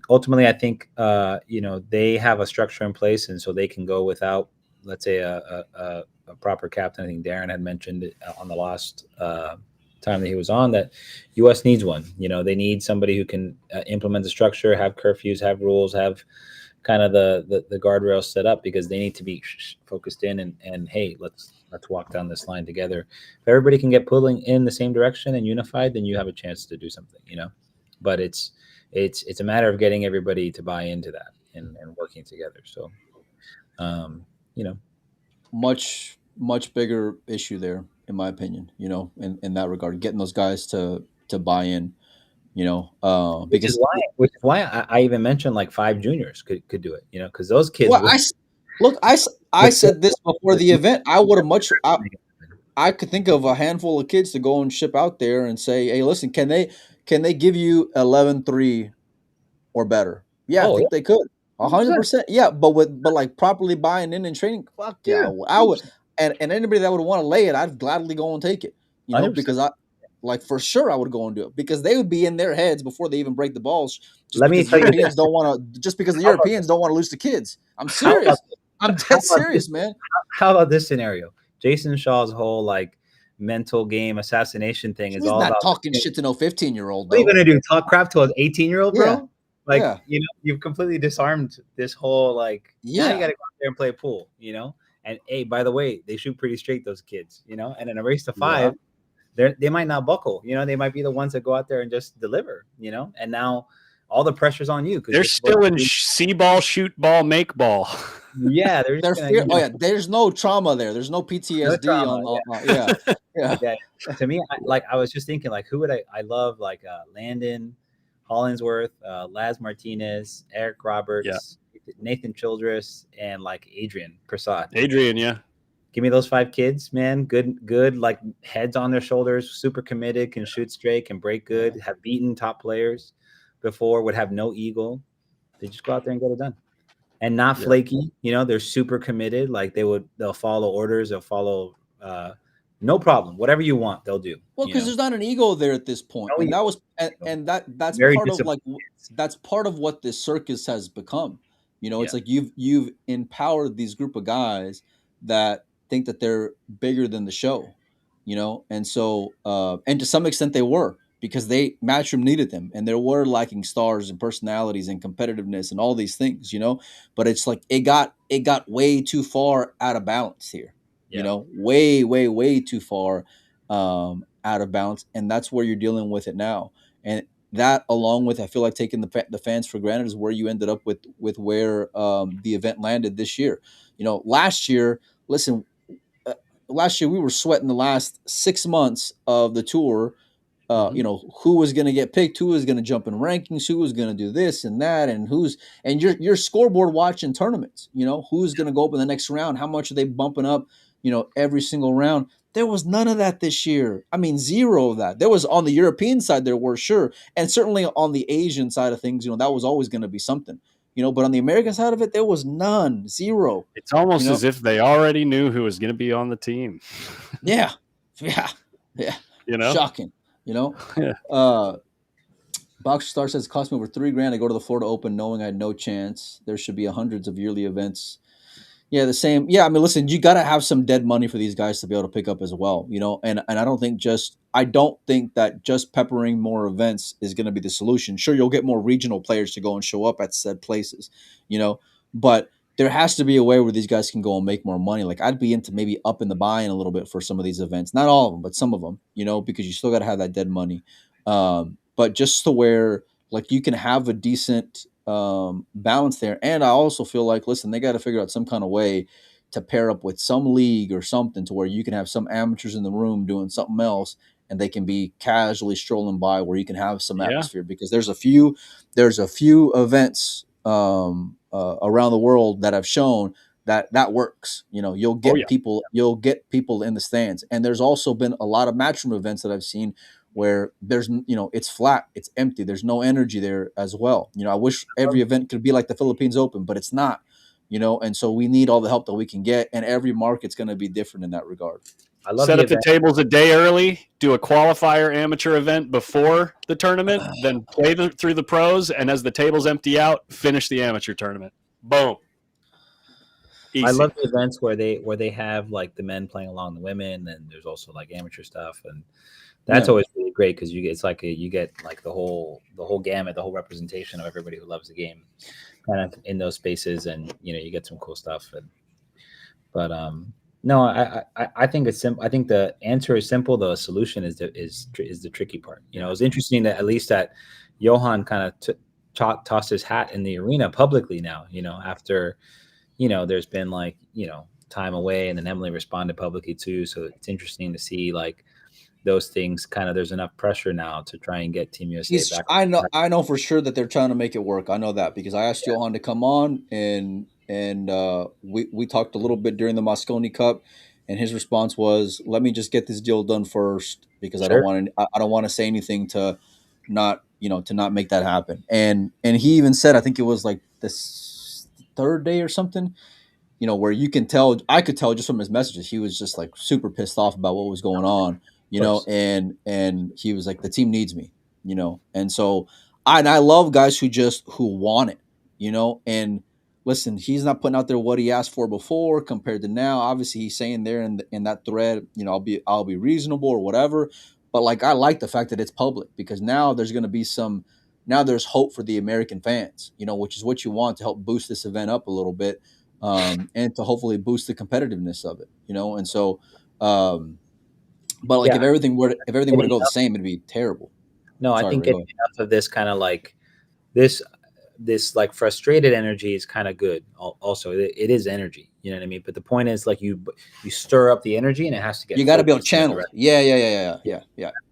Ultimately, I think, they have a structure in place, and so they can go without, let's say, a proper captain. I think Darren had mentioned it on the last time that he was on, that U.S. needs one. They need somebody who can implement the structure, have curfews, have rules, have kind of the guardrails set up, because they need to be focused in and hey, let's walk down this line together. If everybody can get pulling in the same direction and unified, then you have a chance to do something, but it's a matter of getting everybody to buy into that and working together. So, much bigger issue there, in my opinion, in that regard, getting those guys to buy in, which is why I even mentioned like 5 juniors could do it, because those kids. Well, I said this before the event. I would have I could think of a handful of kids to go and ship out there and say, hey, listen, can they give you 11-3 or better? Yeah, I think they could. 100%. Yeah, but like properly buying in and training, fuck yeah. I would. And anybody that would want to lay it, I'd gladly go and take it. 100%. Because for sure I would go and do it, because they would be in their heads before they even break the balls. Just because the Europeans don't want to lose to kids. I'm serious. I'm dead serious, man. How about this scenario? Jason Shaw's whole like mental game assassination thing is all about talking shit to no 15-year-old. What are you gonna do? Talk crap to an 18-year-old, bro? Yeah. You've completely disarmed this whole like. Yeah, now you gotta go out there and play pool, And hey, by the way, they shoot pretty straight, those kids, And in a race to 5, they might not buckle. They might be the ones that go out there and just deliver. And now all the pressure's on you, because they're still in see ball, shoot ball, make ball. Yeah, there's no trauma there. There's no PTSD Yeah. To me, I was just thinking, like, who would I love? Like Landon Hollingsworth, Laz Martinez, Eric Roberts, Nathan Childress, and like Adrian Prasad. Yeah. Give me those 5 kids, man. Good, like heads on their shoulders, super committed, can shoot straight, can break good, have beaten top players before, would have no ego. They just go out there and get it done. And not flaky, they're super committed. Like they'll follow orders, they'll follow, no problem. Whatever you want, they'll do. Well, because there's not an ego there at this point, and that was, and that's part of like that's part of what this circus has become. It's like you've empowered these group of guys that think that they're bigger than the show, and so and to some extent they were. because Matchroom needed them, and there were lacking stars and personalities and competitiveness and all these things, but it's like it got way too far out of balance here, way too far out of balance, and that's where you're dealing with it now. And that, along with, I feel like, taking the fans for granted, is where you ended up with where the event landed this year. Last year, listen, last year we were sweating the last 6 months of the tour. Who was going to get picked, who was going to jump in rankings, who was going to do this and that, and your scoreboard watching tournaments, who's going to go up in the next round, how much are they bumping up, every single round. There was none of that this year. I mean, zero of that. There was on the European side, there were, sure, and certainly on the Asian side of things, that was always going to be something, but on the American side of it, there was none, zero. It's almost as if they already knew who was going to be on the team. Yeah. Shocking. Boxer Star says, it cost me over $3,000 to go to the Florida Open knowing I had no chance. There should be hundreds of yearly events. Yeah, the same. Yeah, I mean, listen, you got to have some dead money for these guys to be able to pick up as well, and I don't think that just peppering more events is going to be the solution. Sure, you'll get more regional players to go and show up at said places, but there has to be a way where these guys can go and make more money. Like, I'd be into maybe upping the buy-in a little bit for some of these events. Not all of them, but some of them, because you still got to have that dead money. But just to where, like, you can have a decent balance there. And I also feel like, listen, they got to figure out some kind of way to pair up with some league or something to where you can have some amateurs in the room doing something else, and they can be casually strolling by where you can have some atmosphere, because there's a few events around the world that have shown that works. You'll get people in the stands, and there's also been a lot of matchroom events that I've seen where there's it's flat, it's empty, there's no energy there as well. I wish every event could be like the Philippines Open, but it's not. And so we need all the help that we can get, and every market's going to be different in that regard. I love set up the tables a day early, do a qualifier amateur event before the tournament, then play through the pros, and as the tables empty out, finish the amateur tournament. Boom. Easy. I love the events where they have like the men playing along the women, and there's also like amateur stuff, and that's always really great because you get like the whole gamut, the whole representation of everybody who loves the game, kind of in those spaces, and you get some cool stuff. No, I think it's simple. I think the answer is simple. The solution is the tricky part. It was interesting that at least that Johan kind of tossed his hat in the arena publicly now. After there's been like time away, and then Emily responded publicly too. So it's interesting to see like those things. Kind of there's enough pressure now to try and get Team USA back. I know for sure that they're trying to make it work. I know that because I asked Johan to come on, and we talked a little bit during the Moscone Cup, and his response was, "Let me just get this deal done first, because I don't want to say anything to not make that happen." And he even said, I think it was like this third day or something, where I could tell just from his messages, he was just like super pissed off about what was going on, and he was like, the team needs me, and so I love guys who want it, and listen, he's not putting out there what he asked for before compared to now. Obviously, he's saying there in that thread, I'll be reasonable or whatever. But like, I like the fact that it's public, because now there's going to be there's hope for the American fans, which is what you want to help boost this event up a little bit, and to hopefully boost the competitiveness of it, and so, but like if everything were to go the same, it'd be terrible. No, I think enough of this kind of like this like frustrated energy is kind of good. Also, it is energy, you know what I mean? But the point is, like, you stir up the energy, and it has to get. You got to be able to channel it. Yeah.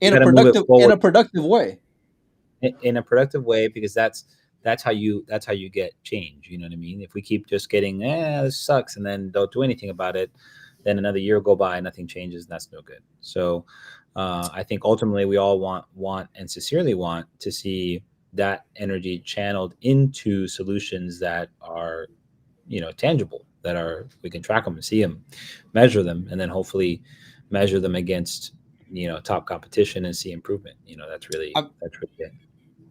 In a productive way. In a productive way, because that's how you get change. You know what I mean? If we keep just getting, this sucks, and then don't do anything about it, then another year will go by and nothing changes, and that's no good. So, I think ultimately we all want and sincerely want to see that energy channeled into solutions that are, tangible, that we can track them and see them, measure them, and then hopefully measure them against, top competition and see improvement. That's really it.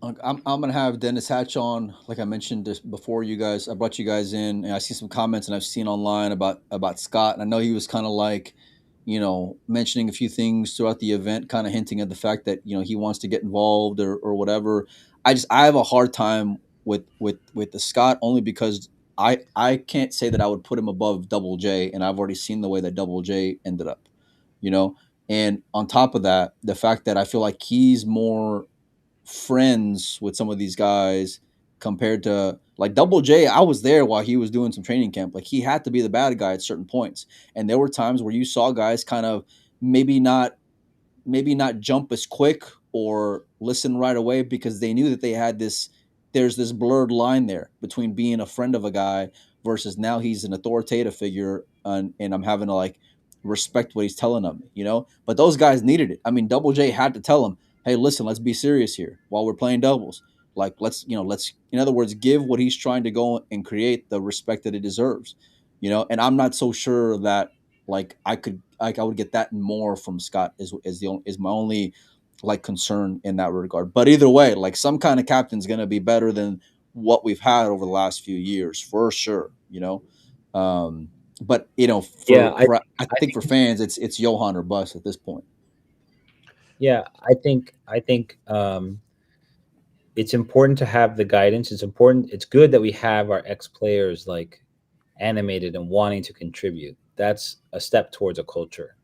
I'm going to have Dennis Hatch on, like I mentioned just before you guys. I brought you guys in, and I see some comments and I've seen online about Scott. And I know he was kind of like, mentioning a few things throughout the event, kind of hinting at the fact that he wants to get involved or whatever. I have a hard time with the Scott, only because I can't say that I would put him above Double J, and I've already seen the way that Double J ended up, and on top of that, the fact that I feel like he's more friends with some of these guys compared to like Double J. I was there while he was doing some training camp. Like, he had to be the bad guy at certain points, and there were times where you saw guys kind of maybe not jump as quick or listen right away, because they knew that there's this blurred line there between being a friend of a guy versus now he's an authoritative figure, and I'm having to like respect what he's telling them, but those guys needed it. I mean, Double J had to tell him, hey, listen, let's be serious here while we're playing doubles. Like, let's in other words, give what he's trying to go and create the respect that it deserves, and I'm not so sure that like I would get that more from Scott is my only like concern in that regard. But either way, like, some kind of captain's going to be better than what we've had over the last few years for sure. But I think for fans, it's Johan or bust at this point. Yeah, I think it's important to have the guidance. It's important. It's good that we have our ex-players like animated and wanting to contribute. That's a step towards a culture.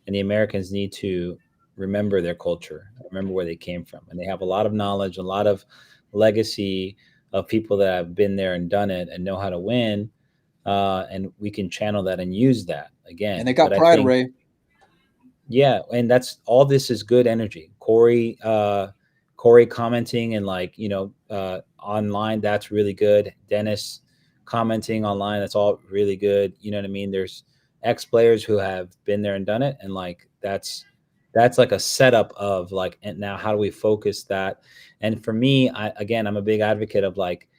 And the Americans need to remember their culture, remember where they came from. And they have a lot of knowledge, a lot of legacy of people that have been there and done it and know how to win. And we can channel that and use that again. And they got pride, Ray. Yeah, and that's all. This is good energy. Corey commenting and online, that's really good. Dennis commenting online, that's all really good. You know what I mean? There's ex-players who have been there and done it, and like that's like a setup of like, and now how do we focus that? And for me, I'm a big advocate of like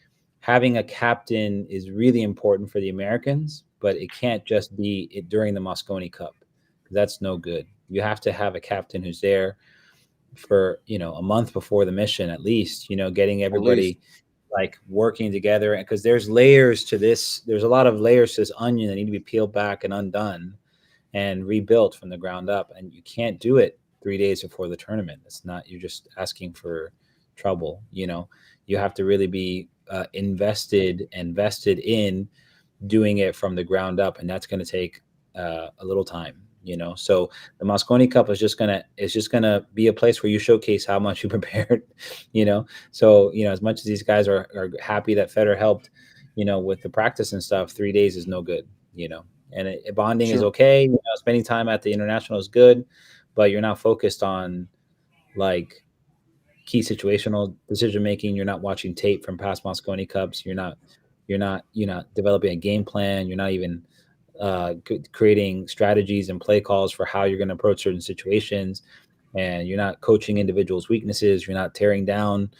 having a captain is really important for the Americans, but it can't just be it during the Moscone Cup. That's no good. You have to have a captain who's there for, a month before the mission, at least, getting everybody like working together. And because there's layers to this, there's a lot of layers to this onion that need to be peeled back and undone and rebuilt from the ground up. And you can't do it 3 days before the tournament. It's not, you're just asking for trouble. You have to really be invested in doing it from the ground up. And that's going to take a little time. So the Mosconi Cup is just gonna be a place where you showcase how much you prepared. So as much as these guys are happy that Federer helped, with the practice and stuff, 3 days is no good. And bonding is okay. Spending time at the international is good, but you're not focused on like key situational decision making. You're not watching tape from past Mosconi Cups. You're not developing a game plan. You're not even creating strategies and play calls for how you're going to approach certain situations, and you're not coaching individuals' weaknesses. You're not tearing down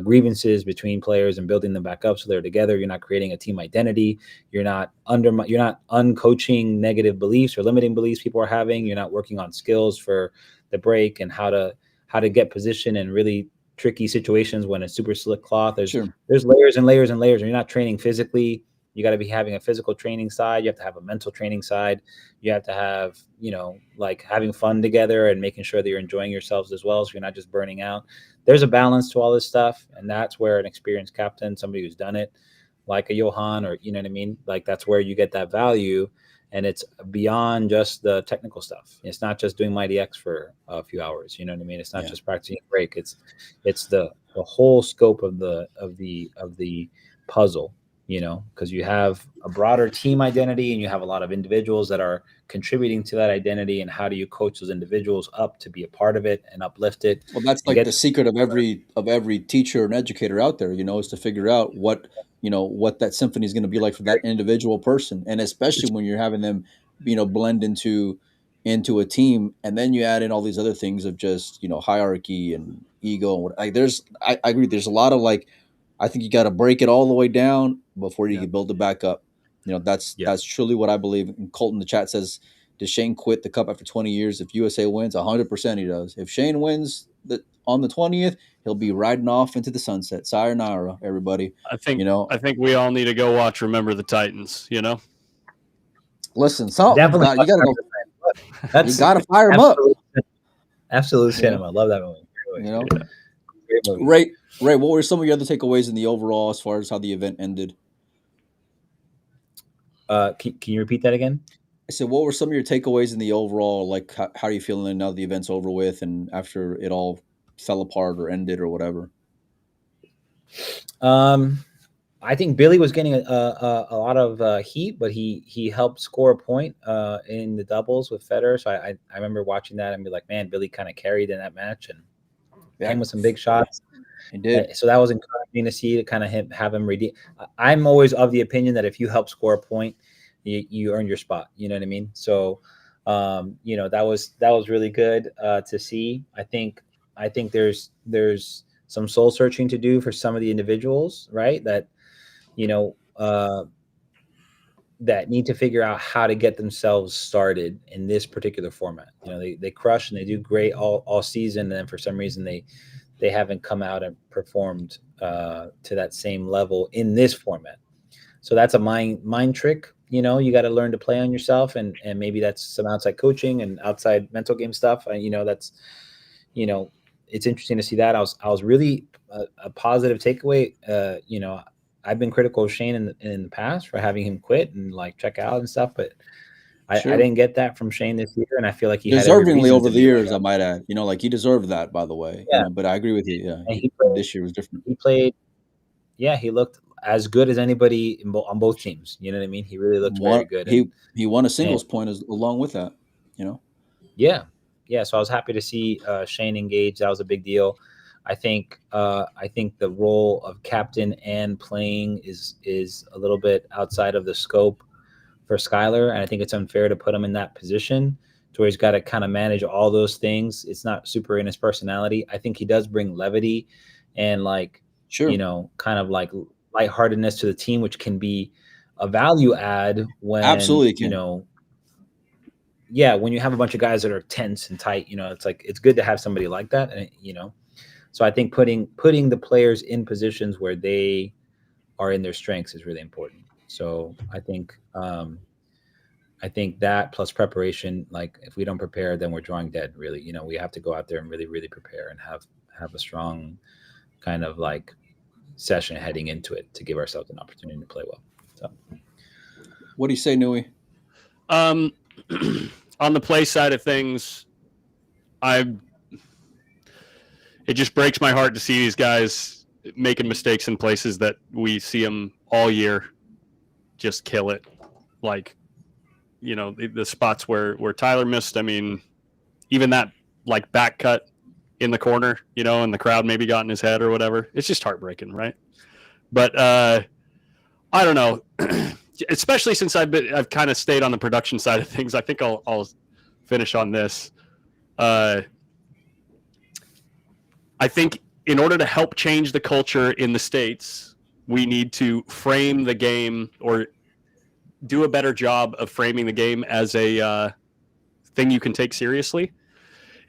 grievances between players and building them back up so they're together. You're not creating a team identity. You're not uncoaching negative beliefs or limiting beliefs people are having. You're not working on skills for the break and how to get position in really tricky situations when it's super slick cloth. There's layers and layers and layers. And you're not training physically. You got to be having a physical training side. You have to have a mental training side. You have to have, like having fun together and making sure that you're enjoying yourselves as well. So you're not just burning out. There's a balance to all this stuff. And that's where an experienced captain, somebody who's done it, like a Johan, or, you know what I mean? Like, that's where you get that value. And it's beyond just the technical stuff. It's not just doing Mighty X for a few hours. You know what I mean? It's not just practicing a break. It's the whole scope of the puzzle. Because you have a broader team identity and you have a lot of individuals that are contributing to that identity, and how do you coach those individuals up to be a part of it and uplift it? Well, that's like the secret of every teacher and educator out there, is to figure out what that symphony is going to be like for that individual person. And especially when you're having them, blend into a team, and then you add in all these other things of just, hierarchy and ego. And I agree. There's a lot of I think you got to break it all the way down before you can build it back up. That's truly what I believe. And Colton in the chat says, does Shane quit the cup after 20 years? If USA wins, 100% he does. If Shane wins on the 20th, he'll be riding off into the sunset. Sayonara, everybody. I think we all need to go watch Remember the Titans. Listen, you got to go. You gotta fire him up. Absolute cinema. I love that movie. You know, Great movie. Ray, what were some of your other takeaways in the overall as far as how the event ended? Can you repeat that again? I said, what were some of your takeaways in the overall? Like, how are you feeling now the event's over with and after it all fell apart or ended or whatever? I think Billy was getting a lot of heat, but he helped score a point in the doubles with Federer. So I remember watching that and be like, man, Billy kind of carried in that match and came with some big shots. He did. So that was encouraging to see, to kind of have him redeem. I'm always of the opinion that if you help score a point, you earn your spot. You know what I mean? So, that was really good to see. I think there's some soul searching to do for some of the individuals, right? That that need to figure out how to get themselves started in this particular format. They crush and they do great all season, and then for some reason they haven't come out and performed to that same level in this format. So that's a mind trick. You got to learn to play on yourself, and maybe that's some outside coaching and outside mental game stuff. That's it's interesting to see that. I was really a positive takeaway. I've been critical of Shane in the past for having him quit and like check out and stuff, but I didn't get that from Shane this year, and I feel like he deservingly over the years. I might add, like he deserved that, by the way. Yeah. But I agree with you. Yeah, and this year was different. He played. Yeah, he looked as good as anybody on both teams. You know what I mean? He really looked very good. He won a singles point along with that. Yeah. So I was happy to see Shane engage. That was a big deal. I think the role of captain and playing is a little bit outside of the scope for Skylar, and I think it's unfair to put him in that position to where he's got to kind of manage all those things. It's not super in his personality. I think he does bring levity and kind of like lightheartedness to the team, which can be a value add when absolutely can. When you have a bunch of guys that are tense and tight, it's like it's good to have somebody like that, and so I think putting the players in positions where they are in their strengths is really important. So I think that plus preparation, like if we don't prepare, then we're drawing dead. Really, we have to go out there and really, really prepare and have a strong kind of like session heading into it to give ourselves an opportunity to play well. So, what do you say, Nui? On the play side of things, it just breaks my heart to see these guys making mistakes in places that we see them all year just kill it. Like, the spots where Tyler missed, I mean, even that like back cut in the corner, and the crowd maybe got in his head or whatever. It's just heartbreaking, right? But I don't know, especially since I've kind of stayed on the production side of things. I think I'll finish on this. I think in order to help change the culture in the States, we need to frame the game or do a better job of framing the game as a thing you can take seriously.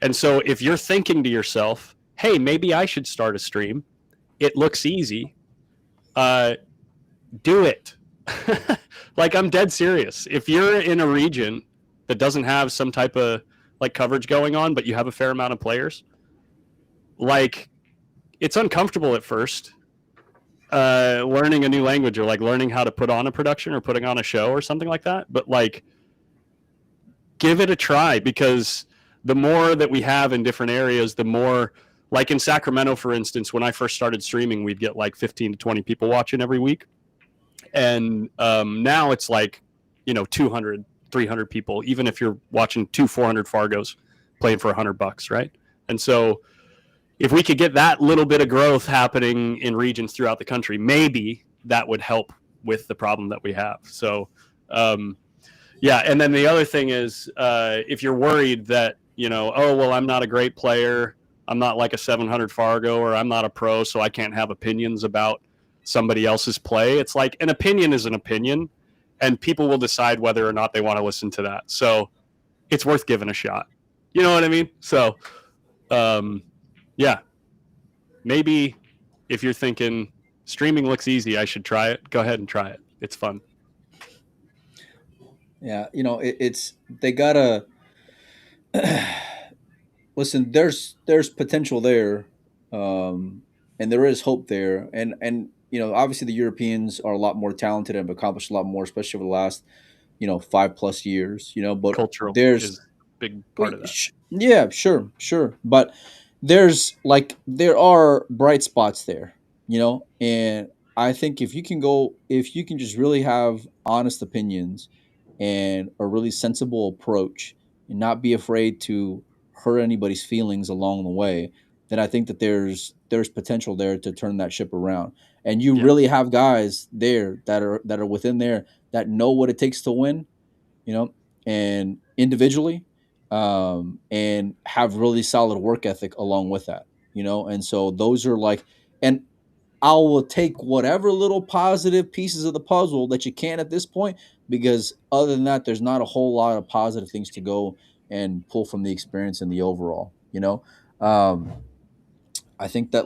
And so if you're thinking to yourself, hey, maybe I should start a stream. It looks easy. Do it. Like, I'm dead serious. If you're in a region that doesn't have some type of like coverage going on, but you have a fair amount of players, like, it's uncomfortable at first learning a new language or like learning how to put on a production or putting on a show or something like that. But like, give it a try, because the more that we have in different areas, the more, like in Sacramento, for instance, when I first started streaming, we'd get like 15 to 20 people watching every week. And now it's like, 200, 300 people, even if you're watching 400 Fargos playing for $100, right? And so if we could get that little bit of growth happening in regions throughout the country, maybe that would help with the problem that we have. So, yeah. And then the other thing is, if you're worried that, oh, well, I'm not a great player, I'm not like a 700 Fargo, or I'm not a pro, so I can't have opinions about somebody else's play. It's like, an opinion is an opinion, and people will decide whether or not they want to listen to that. So it's worth giving a shot. You know what I mean? So, yeah, maybe if you're thinking streaming looks easy, I should try it, go ahead and try it. It's fun. Yeah, it's they gotta. Listen, there's potential there, and there is hope there, and obviously the Europeans are a lot more talented and have accomplished a lot more, especially over the last 5+ years. But Cultural there's is a big part of that. yeah, sure, but there are bright spots there, and I think if you can just really have honest opinions and a really sensible approach and not be afraid to hurt anybody's feelings along the way, then I think that there's potential there to turn that ship around. And you Yeah. really have guys there that are within there that know what it takes to win, and individually, and have really solid work ethic along with that, and so those are and I will take whatever little positive pieces of the puzzle that you can at this point, because other than that, there's not a whole lot of positive things to go and pull from the experience and the overall. I think that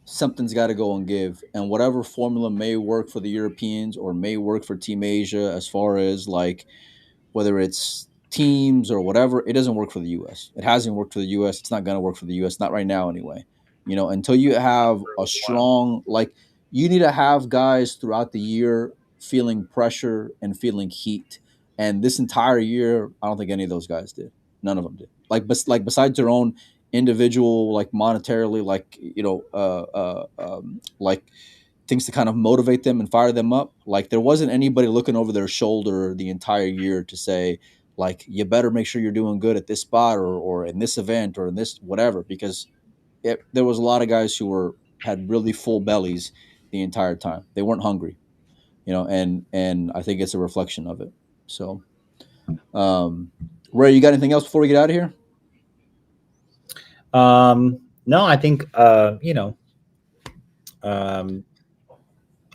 something's got to go and give, and whatever formula may work for the Europeans or may work for Team Asia, as far as whether it's teams or whatever, it doesn't work for the U.S. It hasn't worked for the U.S. It's not going to work for the U.S. Not right now, anyway. Until you have a strong, you need to have guys throughout the year feeling pressure and feeling heat. And this entire year, I don't think any of those guys did. None of them did. Besides their own individual, monetarily, things to kind of motivate them and fire them up. There wasn't anybody looking over their shoulder the entire year to say, you better make sure you're doing good at this spot or in this event or in this whatever, because there was a lot of guys who had really full bellies the entire time. They weren't hungry, and I think it's a reflection of it. So, Ray, you got anything else before we get out of here? No, I think I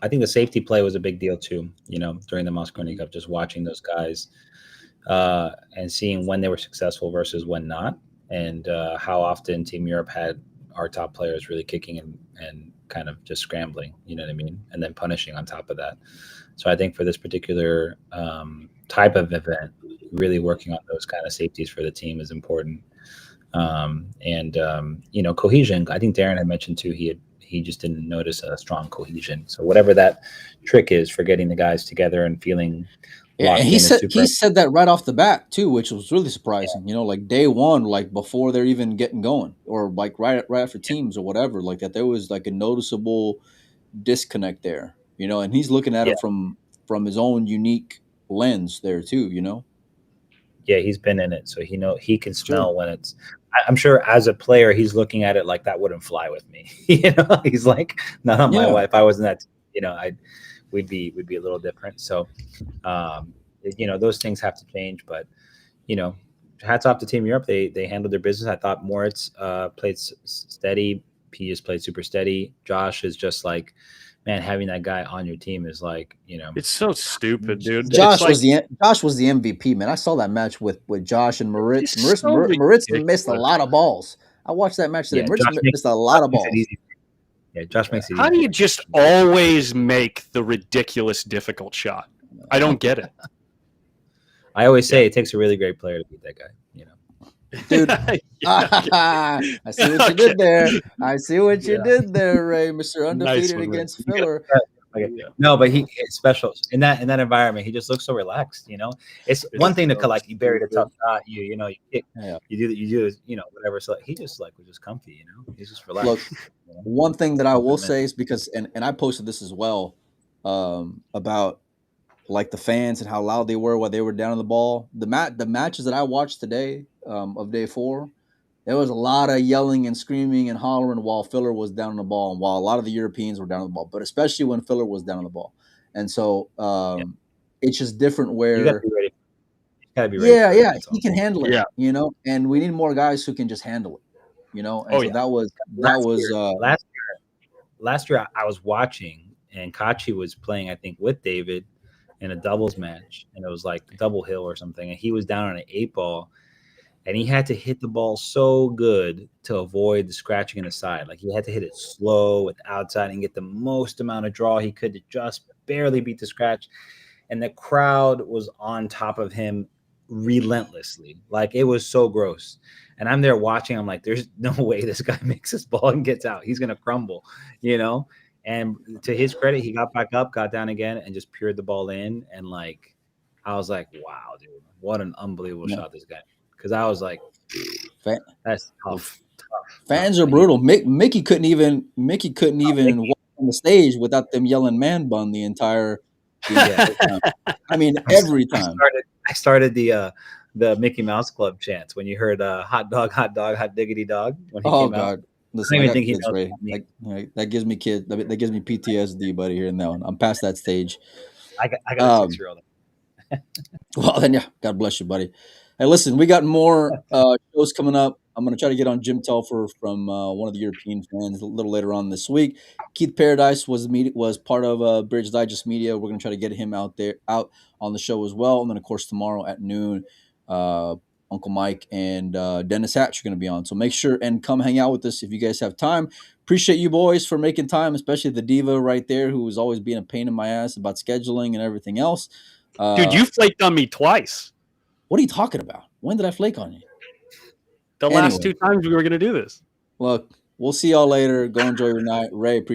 think the safety play was a big deal too, during the Moscone Cup, just watching those guys and seeing when they were successful versus when not, and how often Team Europe had our top players really kicking and kind of just scrambling, you know what I mean? And then punishing on top of that. So I think for this particular type of event, really working on those kind of safeties for the team is important. Cohesion, I think Darren had mentioned too, he just didn't notice a strong cohesion. So whatever that trick is for getting the guys together and feeling locked in, he said that right off the bat too, which was really surprising. Yeah. Day one, before they're even getting going, or right after teams or whatever, that there was a noticeable disconnect there. And he's looking at it from his own unique lens there too. Yeah, he's been in it, so he can smell when it's. I'm sure as a player, he's looking at it like that wouldn't fly with me. He's like, not on my wife. If I wasn't that, we'd be a little different. So, those things have to change. But, hats off to Team Europe. They handled their business. I thought Moritz played steady. He just played super steady. Josh is just man, having that guy on your team is it's so stupid, dude. Josh was the MVP, man. I saw that match with Josh and Moritz. Moritz missed a lot of balls. I watched that match today. Yeah, Moritz missed a lot of balls. Yeah, Josh makes it easy. How do you just always make the ridiculous difficult shot? I don't get it. I always say it takes a really great player to beat that guy. Dude, I see what you did there. I see what you did there, Ray. Mr. Undefeated against Filler. No, but he's special in that environment. He just looks so relaxed. It's one thing to collect. You buried a tough shot. You kick. You do whatever. So he just was just comfy. He's just relaxed. Look, one thing that I will say is because and I posted this as well about the fans and how loud they were while they were down on the ball. The matches that I watched today of day 4, there was a lot of yelling and screaming and hollering while Filler was down on the ball, and while a lot of the Europeans were down on the ball, but especially when Filler was down on the ball. And so it's just different where you gotta be ready. Yeah, he can handle it. And we need more guys who can just handle it. And that was last year I was watching, and Kachi was playing, I think, with David in a doubles match, and it was double hill or something, and he was down on an 8-ball, and he had to hit the ball so good to avoid the scratching in the side. He had to hit it slow with the outside and get the most amount of draw he could to just barely beat the scratch. And the crowd was on top of him relentlessly. Like, it was so gross. And I'm there watching. I'm like, there's no way this guy makes this ball and gets out. He's gonna crumble, you know. And to his credit, he got back up, got down again, and just peered the ball in. And like, I was like, wow, dude, what an unbelievable shot this guy. Because I was like, that's tough. Fans are brutal. Mickey couldn't even walk on the stage without them yelling "man bun" the entire time. I mean, every time. I started the Mickey Mouse Club chants when you heard hot dog, hot diggity dog when he came out. Listen, I got kids, Ray. That gives me that gives me PTSD, buddy. Here and now, I'm past that stage. I got a 6-year-old. Well, then, yeah, God bless you, buddy. Hey, listen, we got more shows coming up. I'm going to try to get on Jim Telfer from one of the European fans a little later on this week. Keith Paradise was part of Bridge Digest Media. We're going to try to get him out on the show as well. And then, of course, tomorrow at noon, Uncle Mike and Dennis Hatch are going to be on. So make sure and come hang out with us if you guys have time. Appreciate you boys for making time, especially the diva right there who was always being a pain in my ass about scheduling and everything else. Dude, you flaked on me twice. What are you talking about? When did I flake on you? The last 2 times we were going to do this. Look, we'll see y'all later. Go enjoy your night. Ray, appreciate